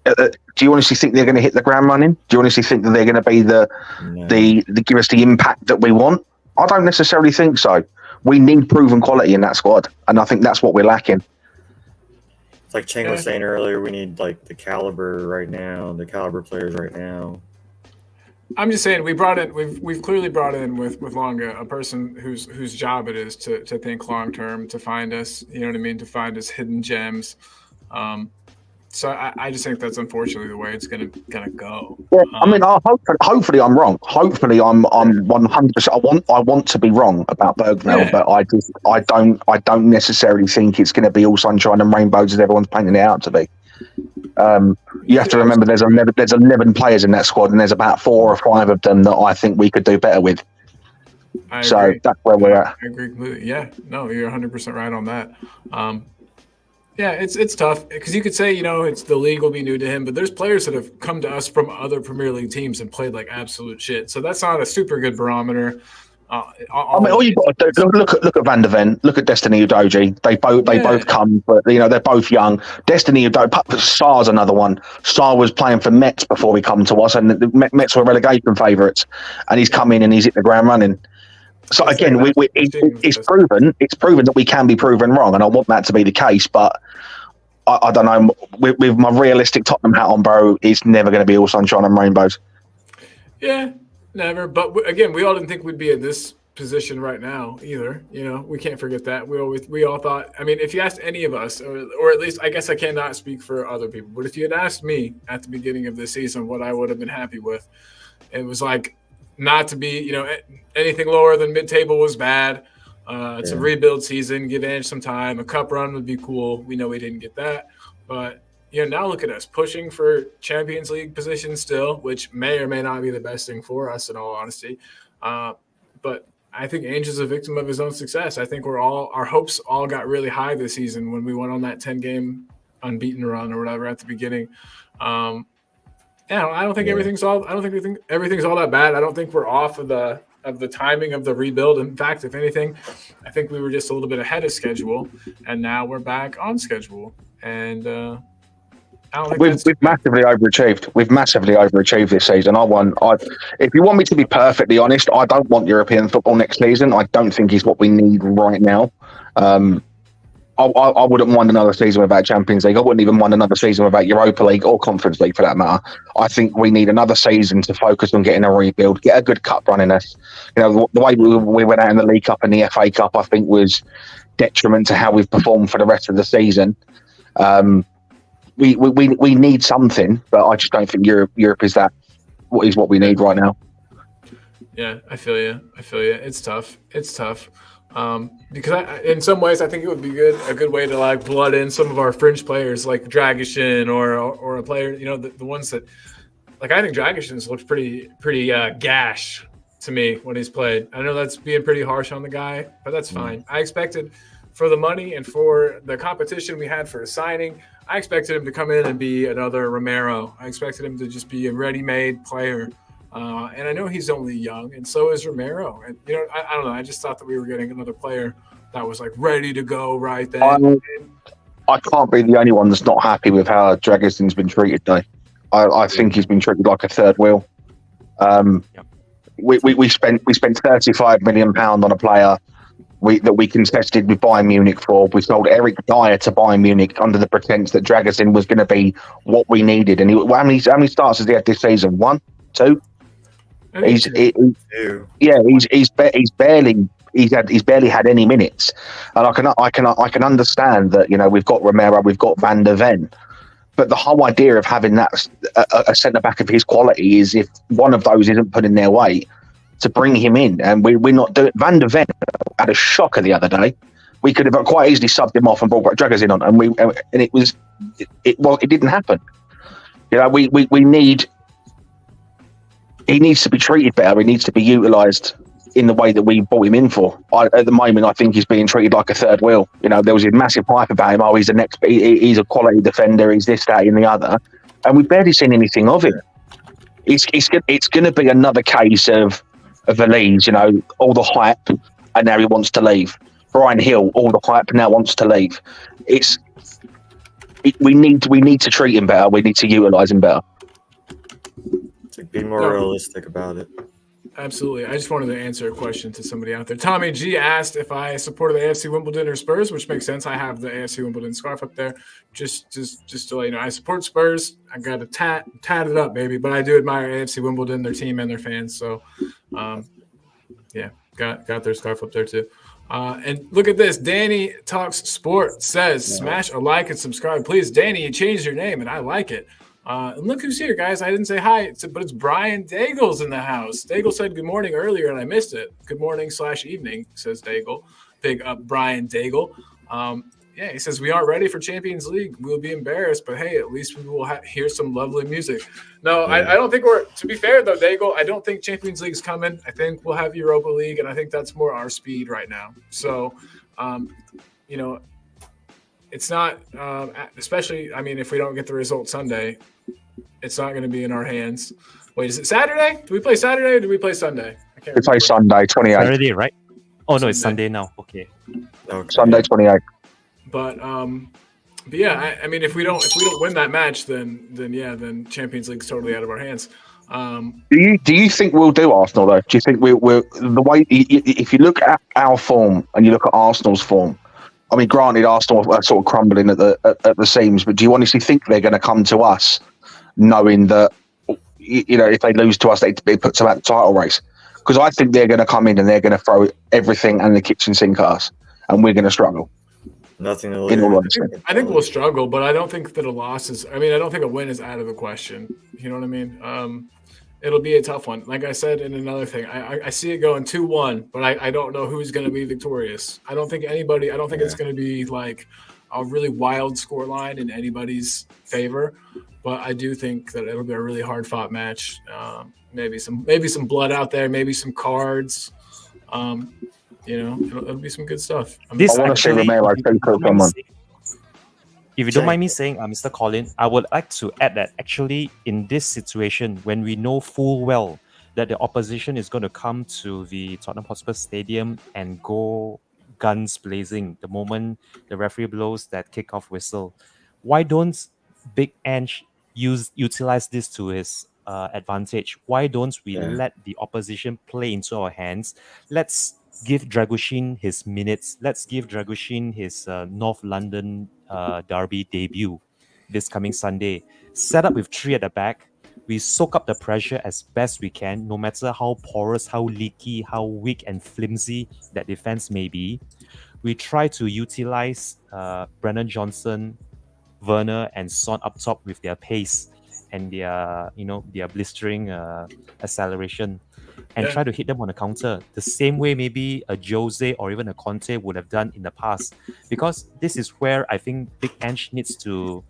do you honestly think they're going to hit the ground running? Do you honestly think that they're going to be the give us the impact that we want? I don't necessarily think so. We need proven quality in that squad, and I think that's what we're lacking. It's like Chang was saying earlier, we need like the caliber players right now. I'm just saying we've clearly brought in with Longa a person whose job it is to think long term, to find us, to find us hidden gems. So I just think that's unfortunately the way it's gonna go. Yeah, I mean, hopefully I'm wrong. Hopefully I'm 100%. I want to be wrong about Bergvall, Yeah. but I don't necessarily think it's going to be all sunshine and rainbows as everyone's painting it out to be. You have to remember there's 11 players in that squad, and there's about 4 or 5 of them that I think we could do better with. I So agree. that's where we're at. I agree completely. Yeah, no, you're 100% right on that. Yeah, it's tough because you could say, it's the league will be new to him, but there's players that have come to us from other Premier League teams and played like absolute shit. So that's not a super good barometer. I mean, all you've got to do, look at Van der Ven, look at Destiny Udoji. They both come, but they're both young. Destiny Udoji, Sar's another one. Sar was playing for Mets before he come to us, and the Mets were relegation favourites, and he's come in and he's hit the ground running. So again, it's proven that we can be proven wrong, and I want that to be the case. But I don't know. With my realistic Tottenham hat on, bro, it's never going to be all sunshine and rainbows. Yeah, never. But again, we all didn't think we'd be in this position right now either. We can't forget that. We all thought. I mean, if you asked any of us, or at least I guess I cannot speak for other people, but if you had asked me at the beginning of the season what I would have been happy with, it was like not to be, anything lower than mid-table was bad. It's a rebuild season. Give Ange some time. A cup run would be cool. We know we didn't get that, but now look at us pushing for Champions League position still, which may or may not be the best thing for us in all honesty. But I think Ange is a victim of his own success. I think our hopes all got really high this season when we went on that 10-game unbeaten run or whatever at the beginning. I don't think everything's all. I don't think we think everything's all that bad. I don't think we're off of the timing of the rebuild. In fact, if anything, I think we were just a little bit ahead of schedule, and now we're back on schedule. And I don't think we've massively overachieved. We've massively overachieved this season. If you want me to be perfectly honest, I don't want European football next season. I don't think it's what we need right now. I wouldn't mind another season without Champions League. I wouldn't even mind another season without Europa League or Conference League for that matter. I think we need another season to focus on getting a rebuild, get a good cup running us. The way we went out in the League Cup and the FA Cup, I think, was detriment to how we've performed for the rest of the season. We need something, but I just don't think Europe is what we need right now. Yeah, I feel you. It's tough. Because in some ways I think it would be a good way to like blood in some of our fringe players like Dragishin or a player, the ones that like I think Dragishin's looked pretty gash to me when he's played. I know that's being pretty harsh on the guy, but that's fine. I expected for the money and for the competition we had for a signing, I expected him to come in and be another Romero. I expected him to just be a ready-made player. And I know he's only young, and so is Romero. And I don't know. I just thought that we were getting another player that was like ready to go right then. I can't be the only one that's not happy with how Dragison's been treated, though. I think he's been treated like a third wheel. We spent £35 million on a player that we contested with Bayern Munich for. We sold Eric Dyer to Bayern Munich under the pretense that Dragison was going to be what we needed. And how many starts has he had this season? 1, 2. He's barely had any minutes, and I can understand that we've got Romero, we've got Van der Ven, but the whole idea of having that a centre back of his quality is if one of those isn't putting their weight, to bring him in, and we're not doing. Van der Ven had a shocker the other day. We could have quite easily subbed him off and brought Dragos on, and it didn't happen. We need. He needs to be treated better. He needs to be utilised in the way that we brought him in for. At the moment, I think he's being treated like a third wheel. There was a massive hype about him. Oh, he's he's a quality defender. He's this, that, and the other, and we've barely seen anything of him. It's going to be another case of Elise, all the hype, and now he wants to leave. Brian Hill, all the hype, now wants to leave. We need to treat him better. We need to utilise him better. Be more realistic about it. Absolutely. I just wanted to answer a question to somebody out there. Tommy G asked if I supported the AFC Wimbledon or Spurs, which makes sense. I have the AFC Wimbledon scarf up there. Just to let you know, I support Spurs. I got to tat it up, baby. But I do admire AFC Wimbledon, their team and their fans. So, got their scarf up there too. And look at this. Danny Talks Sport says, smash a like and subscribe. Please, Danny, you changed your name, and I like it. And look who's here, guys. I didn't say hi, but it's Brian Daigle's in the house. Daigle said good morning earlier, and I missed it. Good morning/evening, says Daigle. Big up Brian Daigle. Yeah, he says, we aren't ready for Champions League. We'll be embarrassed, but hey, at least we will hear some lovely music. No, I don't think to be fair, though, Daigle, I don't think Champions League's coming. I think we'll have Europa League, and I think that's more our speed right now. So, it's not, especially, I mean, if we don't get the result Sunday, it's not going to be in our hands. Wait, is it Saturday? Do we play Saturday or do we play Sunday? I can't We play Sunday, 28. Saturday, right? Oh no, it's Sunday now. Okay. Sunday, 28. But yeah, I mean, if we don't win that match, then Champions League's totally out of our hands. Do you think we'll do Arsenal though? Do you think we're the way? If you look at our form and you look at Arsenal's form, I mean, granted, Arsenal are sort of crumbling at the seams, but do you honestly think they're going to come to us, knowing that if they lose to us, it puts them out the title race? Because I think they're going to come in and they're going to throw everything and the kitchen sink at us, and we're going to struggle. Nothing to In all lose. honesty. I think we'll struggle, but I don't think that a loss is. I mean, I don't think a win is out of the question. You know what I mean? It'll be a tough one. Like I said in another thing, I see it going 2-1, but I don't know who's going to be victorious. I don't think anybody. I don't think it's going to be like a really wild scoreline in anybody's favor, but I do think that it'll be a really hard fought match. Maybe some blood out there, maybe some cards. It'll be some good stuff. I want to see Romero take someone. If you don't mind me saying, Mr. Colin, I would like to add that actually in this situation, when we know full well that the opposition is going to come to the Tottenham Hotspur Stadium and go guns blazing the moment the referee blows that kickoff whistle, why don't Big Ange utilize this to his advantage? Why don't we let the opposition play into our hands? Let's give Dragushin his minutes. Let's give Dragushin his North London derby debut this coming Sunday. Set up with 3 at the back. We soak up the pressure as best we can, no matter how porous, how leaky, how weak and flimsy that defense may be. We try to utilize Brennan Johnson, Werner, and Son up top with their pace and their blistering acceleration, and try to hit them on the counter the same way maybe a Jose or even a Conte would have done in the past. Because this is where I think Big Ange needs to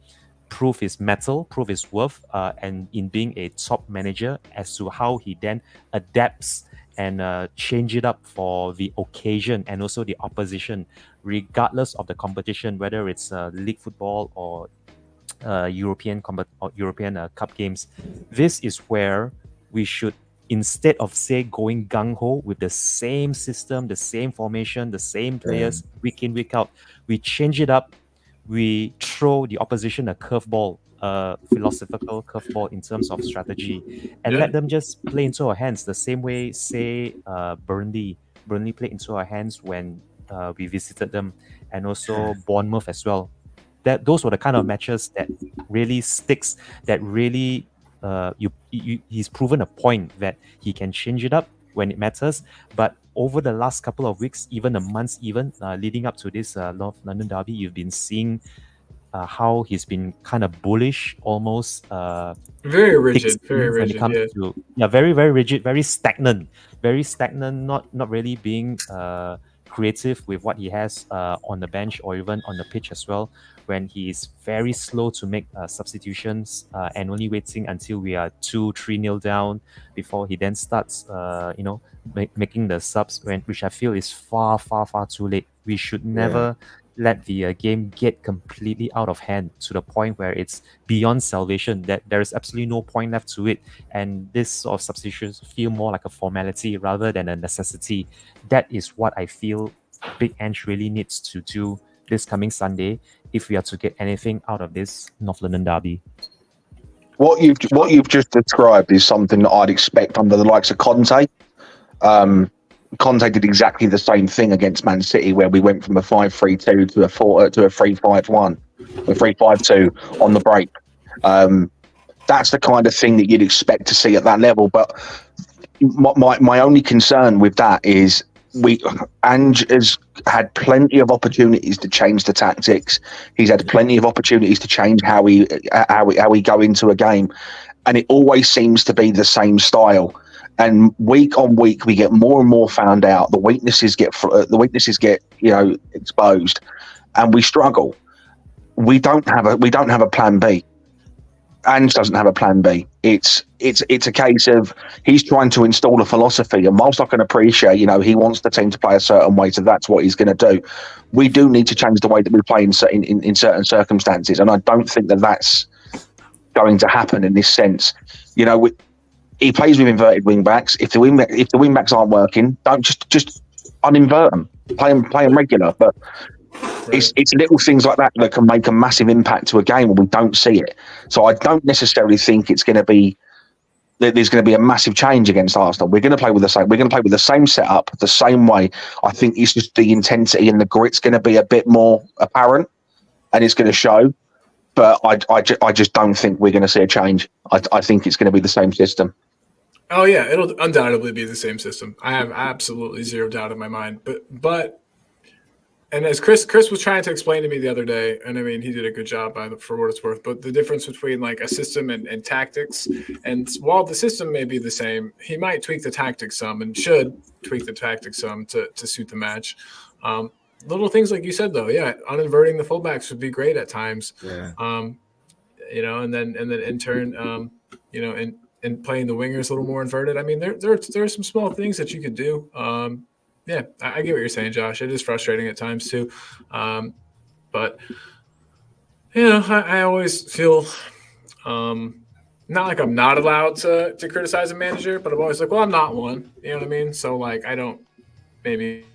prove his mettle, prove his worth, and in being a top manager as to how he then adapts and change it up for the occasion and also the opposition, regardless of the competition, whether it's league football or European Cup games. This is where we should, instead of say going gung-ho with the same system, the same formation, the same players week in, week out, we change it up. We throw the opposition a curveball, a philosophical curveball in terms of strategy, and let them just play into our hands the same way, say, Burnley played into our hands when we visited them, and also Bournemouth as well. Those were the kind of matches that really sticks, that really he's proven a point that he can change it up when it matters. But over the last couple of weeks, even the months, even leading up to this North London derby, you've been seeing how he's been kind of bullish, almost very rigid, when it comes to very, very rigid, very stagnant, not really being creative with what he has on the bench or even on the pitch as well, when he is very slow to make substitutions and only waiting until we are 2-3-0 down before he then starts making the subs, which I feel is far too late. We should never let the game get completely out of hand to the point where it's beyond salvation, that there is absolutely no point left to it, and this sort of substitutions feel more like a formality rather than a necessity. That is what I feel Big Ange really needs to do this coming Sunday if we are to get anything out of this North London derby. What you've just described is something that I'd expect under the likes of Conte. Conte did exactly the same thing against Man City, where we went from a 5-3-2 to a 3-5-1, a 3-5-2 on the break. That's the kind of thing that you'd expect to see at that level. But my only concern with that is Ange has had plenty of opportunities to change the tactics. He's had plenty of opportunities to change how we go into a game, and it always seems to be the same style. And week on week, we get more and more found out. The weaknesses get exposed, and we struggle. We don't have a plan B. Ange doesn't have a plan B. It's a case of he's trying to install a philosophy, and whilst I can appreciate, he wants the team to play a certain way, so that's what he's going to do. We do need to change the way that we play in certain circumstances, and I don't think that that's going to happen in this sense. He plays with inverted wing backs. If the wing backs aren't working, don't just uninvert them. Play them regular, but. Right. It's little things like that can make a massive impact to a game when we don't see it. So I don't necessarily think there's going to be a massive change against Arsenal. We're going to play with the same setup, the same way. I think it's just the intensity and the grit's going to be a bit more apparent, and it's going to show. But I just don't think we're going to see a change. I think it's going to be the same system. Oh yeah, it'll undoubtedly be the same system. I have absolutely zero doubt in my mind. But. And as Chris was trying to explain to me the other day, and I mean, he did a good job for what it's worth, but the difference between like a system and tactics, and while the system may be the same, he might tweak the tactics some and should tweak the tactics some to suit the match. Little things like you said, though, yeah, uninverting the fullbacks would be great at times. Yeah. And then in turn, and playing the wingers a little more inverted. I mean, there are some small things that you could do. Yeah, I get what you're saying, Josh. It is frustrating at times too, but I always feel not like I'm not allowed to criticize a manager, but I'm always like, well, I'm not one. You know what I mean? So like, I don't maybe.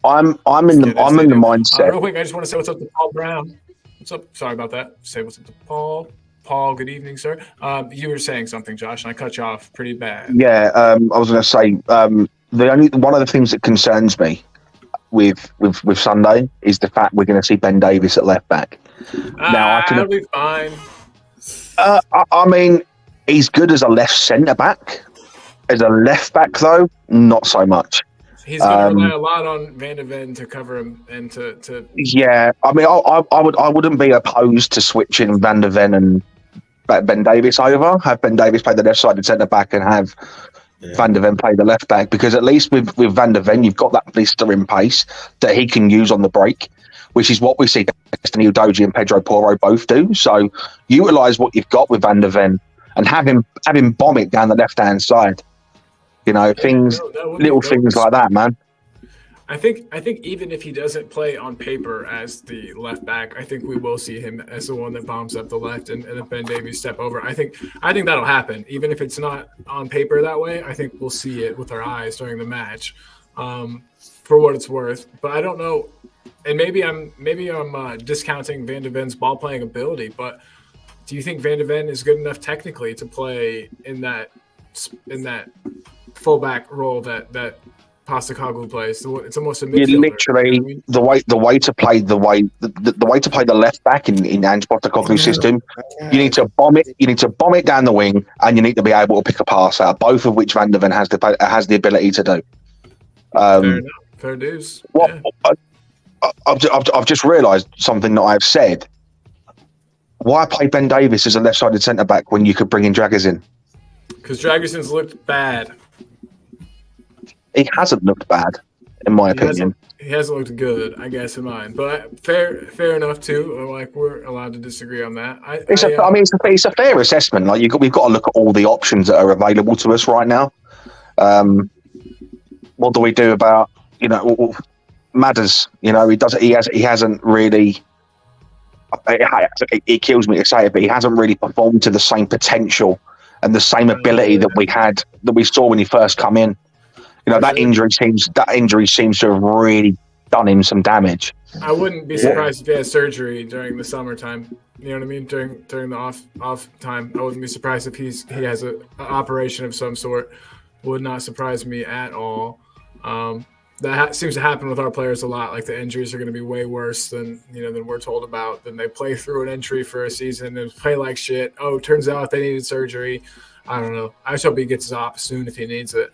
I'm in the mindset. Real quick, I just want to say what's up to Paul Brown. What's up? Sorry about that. Say what's up to Paul. Paul, good evening, sir. You were saying something, Josh, and I cut you off pretty bad. Yeah, I was going to say one of the things that concerns me with Sunday is the fact we're going to see Ben Davies at left back. Now that'll be fine. I mean, he's good as a left centre back. As a left back, though, not so much. He's going to rely a lot on Van de Ven to cover him and to. Yeah, I mean, I wouldn't be opposed to switching Van de Ven and Ben Davies over. Have Ben Davies play the left-sided centre back and have Van de Ven play the left back, because at least with Van de Ven, you've got that blistering pace that he can use on the break, which is what we see Destiny Udogie and Pedro Porro both do. So utilise what you've got with Van de Ven and have him bomb it down the left-hand side. Little things like that, man. I think even if he doesn't play on paper as the left back, I think we will see him as the one that bombs up the left and if Ben Davies step over. I think that'll happen. Even if it's not on paper that way, I think we'll see it with our eyes during the match, for what it's worth. But I don't know, and maybe I'm discounting Van de Ven's ball playing ability, but do you think Van de Ven is good enough technically to play in that fullback role that Postecoglou plays? It's almost a midfielder. Literally, the way to play the left back in Ange Postecoglou's system, you need to bomb it. You need to bomb it down the wing, and you need to be able to pick a pass out. Both of which Van de Ven has the ability to do. Fair enough. Fair dues. I've just realised something that I've said. Why play Ben Davies as a left-sided centre back when you could bring in Dragusin? Because Dragusin's looked bad. He hasn't looked bad, in my opinion. He hasn't looked good, I guess, in mine. But fair enough too. Like, we're allowed to disagree on that. It's a fair assessment. Like, we've got to look at all the options that are available to us right now. What do we do about Madders? He hasn't really. It kills me to say it, but he hasn't really performed to the same potential and the same ability that we saw when he first come in. That injury seems to have really done him some damage. I wouldn't be surprised if he had surgery during the summertime. You know what I mean? During the off time, I wouldn't be surprised if he has an operation of some sort. Would not surprise me at all. That seems to happen with our players a lot. Like, the injuries are going to be way worse than we're told about. Then they play through an injury for a season and play like shit. Oh, turns out they needed surgery. I don't know. I just hope he gets his op soon if he needs it.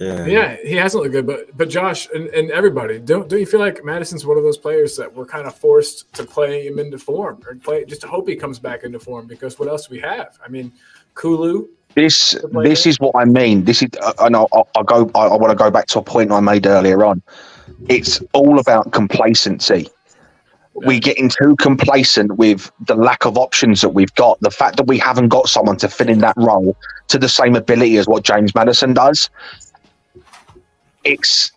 Yeah, he hasn't looked good, but Josh and everybody, don't you feel like Madison's one of those players that we're kind of forced to play him into form or play just to hope he comes back into form because what else do we have? I mean, Kulu. This is what I mean. This is, and I want to go back to a point I made earlier on. It's all about complacency. We're getting too complacent with the lack of options that we've got. The fact that we haven't got someone to fill in that role to the same ability as what James Madison does. It's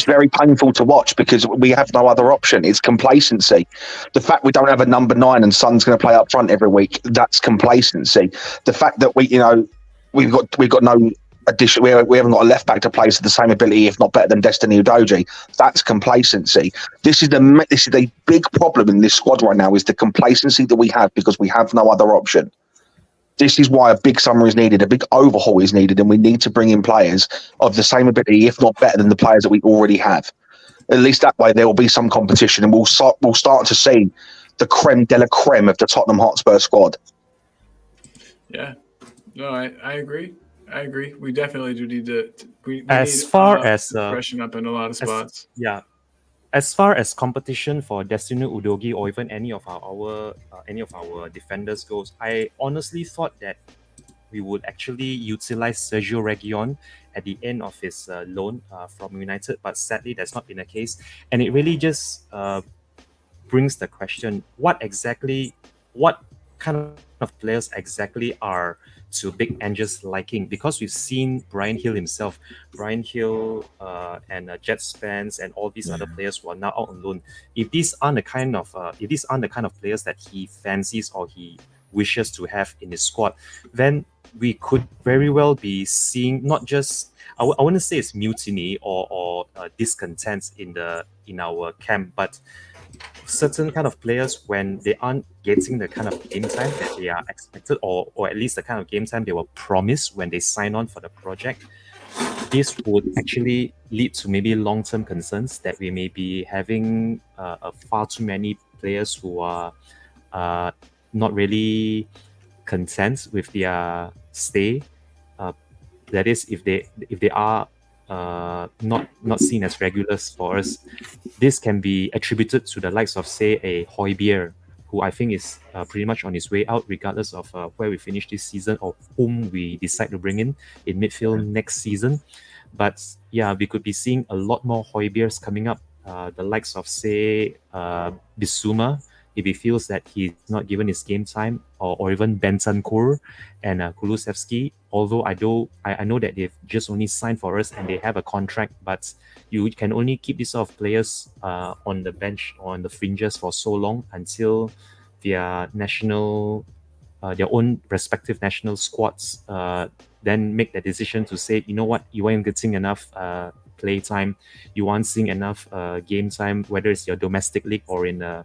very painful to watch because we have no other option. It's complacency. The fact we don't have a number 9 and Son's going to play up front every week, that's complacency. The fact that we've got no addition, we haven't got a left back to play to the same ability, if not better than Destiny Udogie, that's complacency. This is a big problem in this squad right now, is the complacency that we have because we have no other option. This is why a big summer is needed, a big overhaul is needed, and we need to bring in players of the same ability, if not better than the players that we already have. At least that way there will be some competition, and we'll start to see the creme de la creme of the Tottenham Hotspur squad. Yeah, no, I agree. We definitely do need to. We As need, far as freshen up in a lot of spots. As far as competition for Destiny Udogie or even any of our defenders goes, I honestly thought that we would actually utilize Sergio Reguilon at the end of his loan from United, but sadly that's not been the case. And it really just brings the question: what kind of players exactly are to Big Ange's liking? Because we've seen Bryan Gil himself, and Jet Spence and all these other players who are now out on loan. If these aren't the kind of players that he fancies or he wishes to have in his squad, then we could very well be seeing not just I wouldn't say it's mutiny or discontent in our camp, but certain kind of players, when they aren't getting the kind of game time that they are expected, or at least the kind of game time they were promised when they sign on for the project, this would actually lead to maybe long-term concerns that we may be having far too many players who are not really content with their stay. That is, if they are not seen as regulars for us, this can be attributed to the likes of, say, a Højbjerg, who I think is pretty much on his way out, regardless of where we finish this season or whom we decide to bring in midfield next season. But yeah, we could be seeing a lot more Højbjergs coming up, the likes of, say, Bissouma, if he feels that he's not given his game time, or even Bentancur and Kulusevski. Although I know that they've just only signed for us and they have a contract, but you can only keep these sort of players on the bench or on the fringes for so long until their own respective national squads then make the decision to say, you know what, you aren't getting enough play time, you aren't seeing enough game time, whether it's your domestic league or in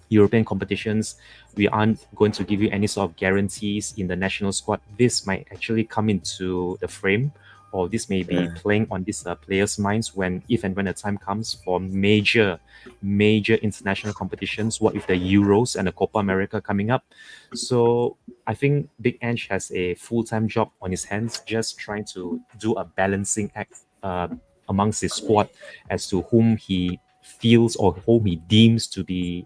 European competitions, we aren't going to give you any sort of guarantees in the national squad. This might actually come into the frame, or this may be playing on these players' minds if and when the time comes for major international competitions. What with the Euros and the Copa America coming up? So I think Big Ange has a full-time job on his hands, just trying to do a balancing act amongst his squad as to whom he feels or whom he deems to be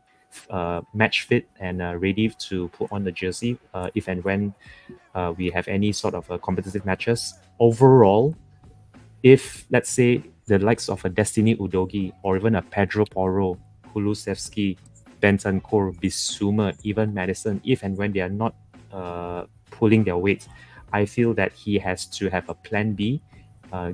match fit and ready to put on the jersey if and when we have any sort of competitive matches. Overall, if let's say the likes of a Destiny Udogie or even a Pedro Porro, Kulusevski, Bentancur, Bissouma, even Madison, if and when they are not pulling their weight, I feel that he has to have a plan B.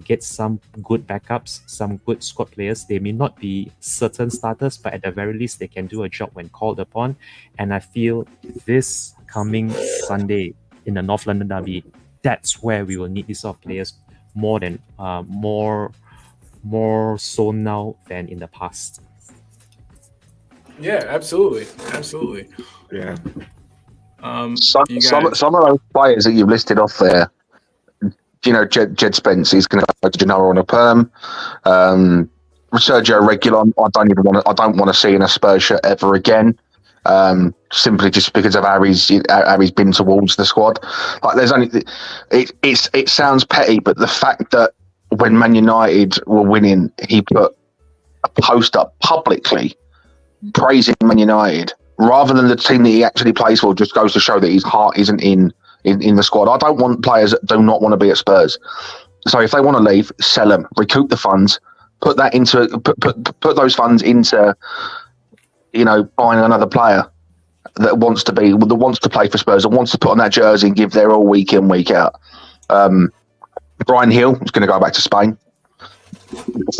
Get some good backups, some good squad players. They may not be certain starters, but at the very least, they can do a job when called upon. And I feel this coming Sunday in the North London Derby, that's where we will need these sort of players more so now than in the past. Yeah, absolutely. Yeah. Some of those players that you've listed off there, you know, Jed Spence, he's going to go to Genoa on a perm. Sergio Reguilon, I don't want to see in a Spurs shirt ever again. Simply just because of how he's been towards the squad. Like, there's only it sounds petty, but the fact that when Man United were winning, he put a post up publicly praising Man United rather than the team that he actually plays for. Just goes to show that his heart isn't in the squad. I don't want players that do not want to be at Spurs. So if they want to leave, sell them, recoup the funds, put those funds into, buying another player that wants to play for Spurs, that wants to put on that jersey and give their all week in, week out. Brian Hill is going to go back to Spain.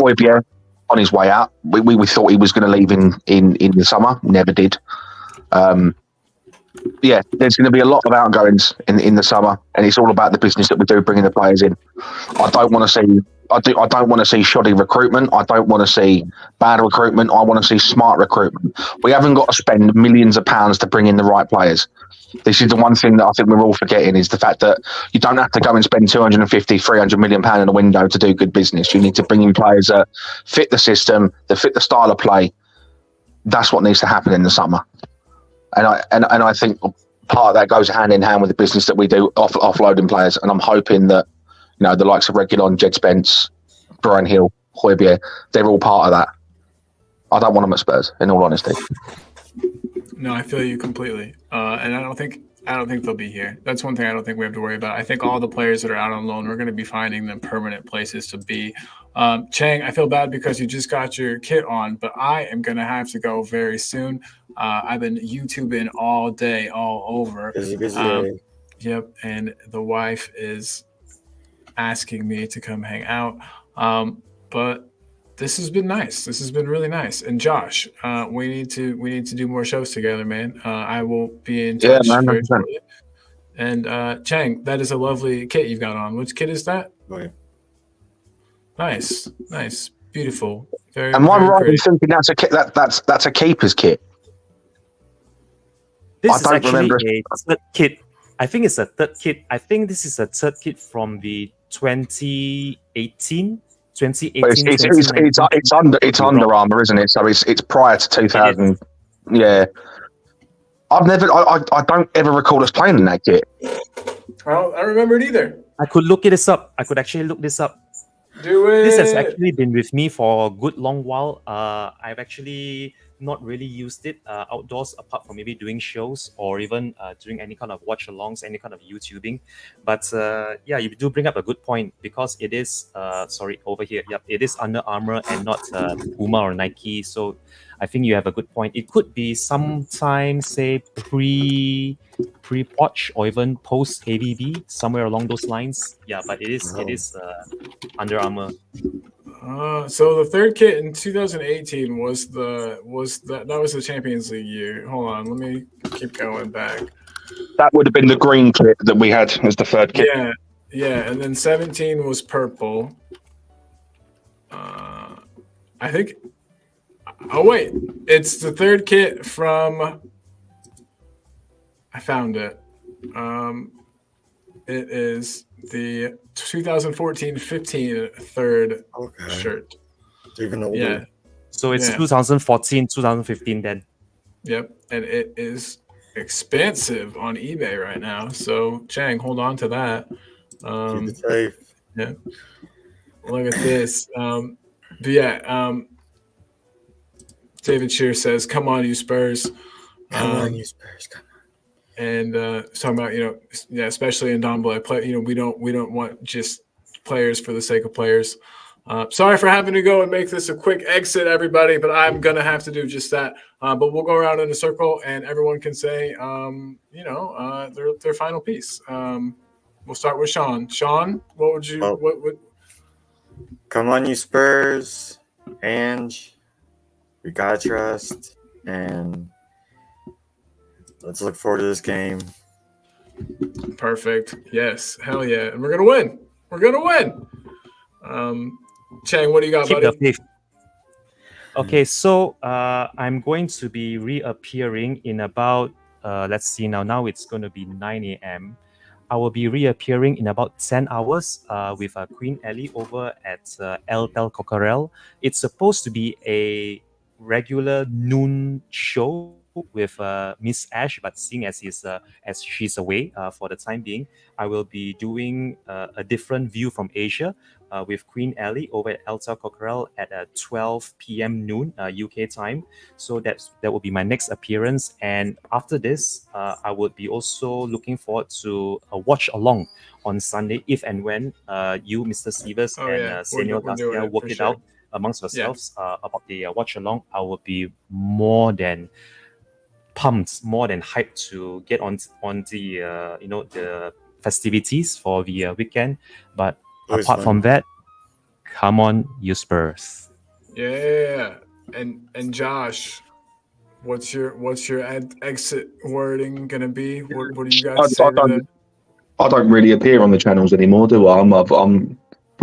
Højbjerg on his way out. We thought he was going to leave in the summer. Never did. There's going to be a lot of outgoings in the summer, and it's all about the business that we do, bringing the players in. I don't want to see shoddy recruitment. I don't want to see bad recruitment. I want to see smart recruitment. We haven't got to spend millions of pounds to bring in the right players. This is the one thing that I think we're all forgetting, is the fact that you don't have to go and spend 250, 300 million pounds in a window to do good business. You need to bring in players that fit the system, that fit the style of play. That's what needs to happen in the summer. And I think part of that goes hand in hand with the business that we do, offloading players. And I'm hoping that, the likes of Reguilon, Jed Spence, Brian Hill, Højbjerg, they're all part of that. I don't want them at Spurs, in all honesty. No, I feel you completely. And I don't think they'll be here. That's one thing I don't think we have to worry about. I think all the players that are out on loan, we're going to be finding them permanent places to be. Chang, I feel bad because you just got your kit on, but I am going to have to go very soon. I've been YouTubing all day, all over. Busy. Yep, and the wife is asking me to come hang out. But this has been nice. This has been really nice. And Josh, we need to do more shows together, man. I will be in touch very shortly. And Chang, that is a lovely kit you've got on. Which kit is that? Okay. Nice, beautiful. Very. Am I right in pretty. thinking that's a kit? That's a keeper's kit. This I is don't actually remember. a third kit. I think it's a third kit. I think this is a third kit from the 2018. But it's Under Armour, isn't it? So it's prior to 2000. Yeah. I don't ever recall us playing in that kit. Well, I don't remember it either. I could look this up. I could actually look this up. Do it. This has actually been with me for a good long while. I've actually not really used it outdoors, apart from maybe doing shows or even doing any kind of watch-alongs, any kind of YouTubing. But you do bring up a good point, because it is over here. Yep, it is Under Armour and not Puma or Nike. So I think you have a good point. It could be sometime, say, pre-Poch or even post ABB, somewhere along those lines. Yeah, but it is Under Armour. So the third kit in 2018 was the Champions League year. Hold on, let me keep going back. That would have been the green kit that we had as the third kit. Yeah, and then 17 was purple. I think. Oh wait, it's the third kit from. I found it. It is the 2014-15 third shirt. Even older. Yeah. So it's 2014, 2015 then. Yep, and it is expensive on eBay right now. So Chang, hold on to that. Keep it safe. Yeah. Look at this. David Shear says, "Come on, you Spurs." Come on, you Spurs. Come on. And talking about, especially in Ndombele, we don't want just players for the sake of players. Sorry for having to go and make this a quick exit, everybody, but I'm gonna have to do just that. But we'll go around in a circle, and everyone can say, their final piece. We'll start with Sean. Sean, what would you? What? Come on, you Spurs, Ange. We gotta trust, and let's look forward to this game. Perfect. Yes. Hell yeah. And we're gonna win. Chang, what do you got, Keep buddy? the faith. Okay, so I'm going to be reappearing in about let's see now it's going to be 9 a.m. I will be reappearing in about 10 hours with Queen Ellie over at El Tel Cocorel. It's supposed to be a regular noon show with Miss Ash, but seeing as she's away for the time being, I will be doing a different view from Asia, with Queen Ellie over at Elta Cockerel at 12 p.m. noon UK time. So that will be my next appearance. And after this, I would be also looking forward to a watch along on Sunday, if and when you, Mr. Sievers, and Senor We're doing Garcia it work for it sure. out amongst yourselves about the watch along. I will be more than pumped, more than hyped to get on the the festivities for the weekend. But Always apart fun. from that, come on, you Spurs. Yeah. And Josh, what's your exit wording gonna be? What do you guys say to that? I don't really appear on the channels anymore, do I? I'm a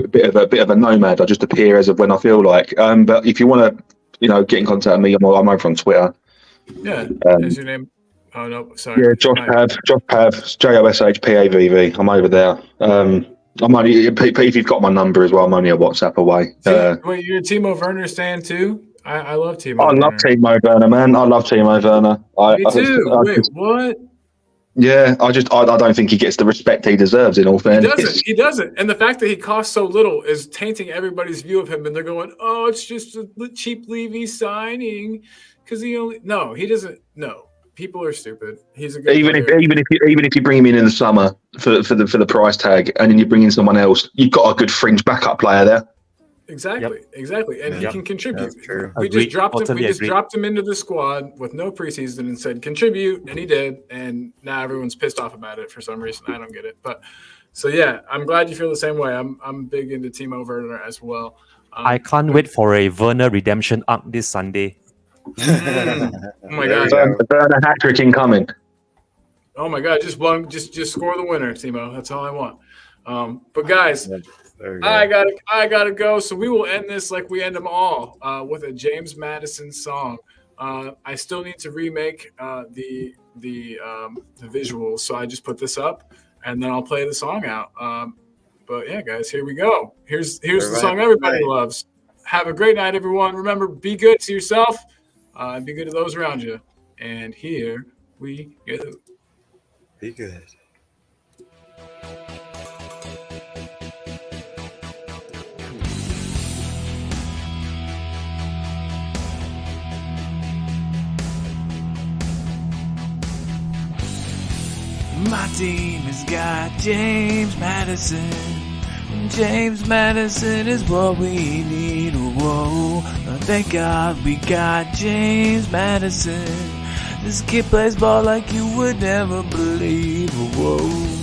bit of a nomad. I just appear as of when I feel like. But if you want to, get in contact with me, I'm over on Twitter. Yeah. Is your name? Oh no, sorry. Yeah, Josh Pav, JOSHPAVV. I'm over there. I'm only if you've got my number as well. I'm only a WhatsApp away. Wait, you're a Timo Werner stan too? I love Timo. I love Timo Werner, man. I love Timo Werner. Me too. Wait, what? Yeah, I don't think he gets the respect he deserves. In all fairness, He doesn't. And the fact that he costs so little is tainting everybody's view of him. And they're going, "Oh, it's just a cheap Levy signing," because he doesn't. No, people are stupid. He's a good player. even if you bring him in the summer for the price tag, and then you bring in someone else, you've got a good fringe backup player there. Exactly, and he can contribute. That's true. We just dropped him. Totally We just agree. dropped him into the squad with no preseason and said contribute, and he did. And now everyone's pissed off about it for some reason. I don't get it. But so yeah, I'm glad you feel the same way. I'm big into Timo Werner as well. I can't wait for a Werner redemption arc this Sunday. Oh my There we god! go. Werner hat trick incoming. Oh my god! Just score the winner, Timo. That's all I want. But guys. There we go. I gotta go. So we will end this like we end them all with a James Madison song. I still need to remake the visuals, so I just put this up and then I'll play the song out. But yeah, guys, here we go. Here's the song everybody loves. Have a great night, everyone. Remember, be good to yourself and be good to those around you. And here we go. Be good. My team has got James Madison. James Madison is what we need. Whoa, thank God we got James Madison. This kid plays ball like you would never believe. Whoa.